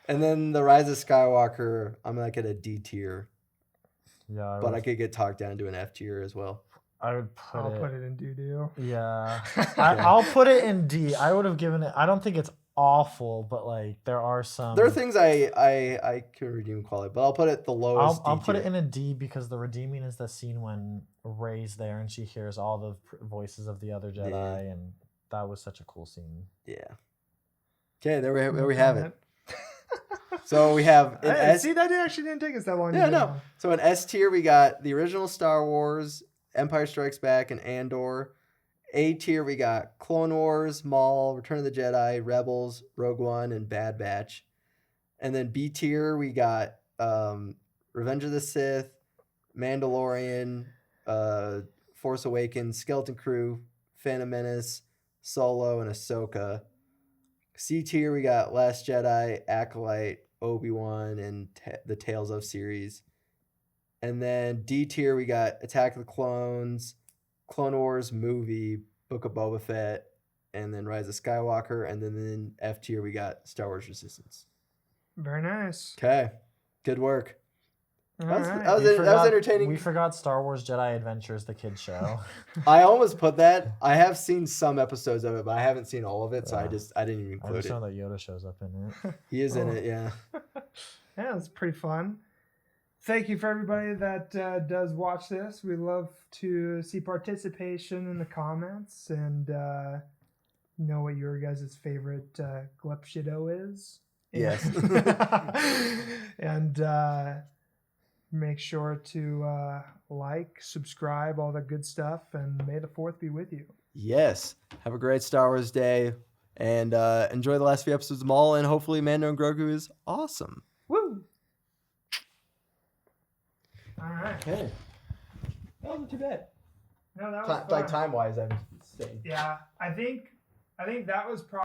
And then The Rise of Skywalker, I'm like at a D tier. Yeah. But I could get talked down to an F tier as well. I would I'll put it in doo-doo. Yeah. I'll put it in D. I would have given it. I don't think it's awful, but like there are some. There are things I can redeem quality, but I'll put it the lowest. I'll put it in a D because the redeeming is the scene when Rey's there and she hears all the voices of the other Jedi, and that was such a cool scene. Yeah. Okay, there we have it. So we have an S. See, that actually didn't take us that long. Yeah, no. So in S tier, we got the original Star Wars, Empire Strikes Back, and Andor. A tier, we got Clone Wars, Maul, Return of the Jedi, Rebels, Rogue One, and Bad Batch. And then B tier, we got Revenge of the Sith, Mandalorian, Force Awakens, Skeleton Crew, Phantom Menace, Solo, and Ahsoka. C tier, we got Last Jedi, Acolyte, Obi-Wan, and the Tales of series. And then D tier, we got Attack of the Clones, Clone Wars movie, Book of Boba Fett, and then Rise of Skywalker. And then in F tier, we got Star Wars Resistance. Very nice. Okay. Good work. That was entertaining. We forgot Star Wars Jedi Adventures, the kids show. I almost put that. I have seen some episodes of it, but I haven't seen all of it, so I didn't even include I just it. know that Yoda shows up in it. He is in it, yeah. Yeah, it's pretty fun. Thank you for everybody that does watch this. We love to see participation in the comments and know what your guys' favorite Glup Shadow is. Yes. And make sure to like, subscribe, all that good stuff, and may the 4th be with you. Yes. Have a great Star Wars day, and enjoy the last few episodes of Maul, and hopefully Mando and Grogu is awesome. Woo! All right. Okay. That wasn't too bad. No, that was fun. Like time-wise, I'm saying. Yeah, I think that was probably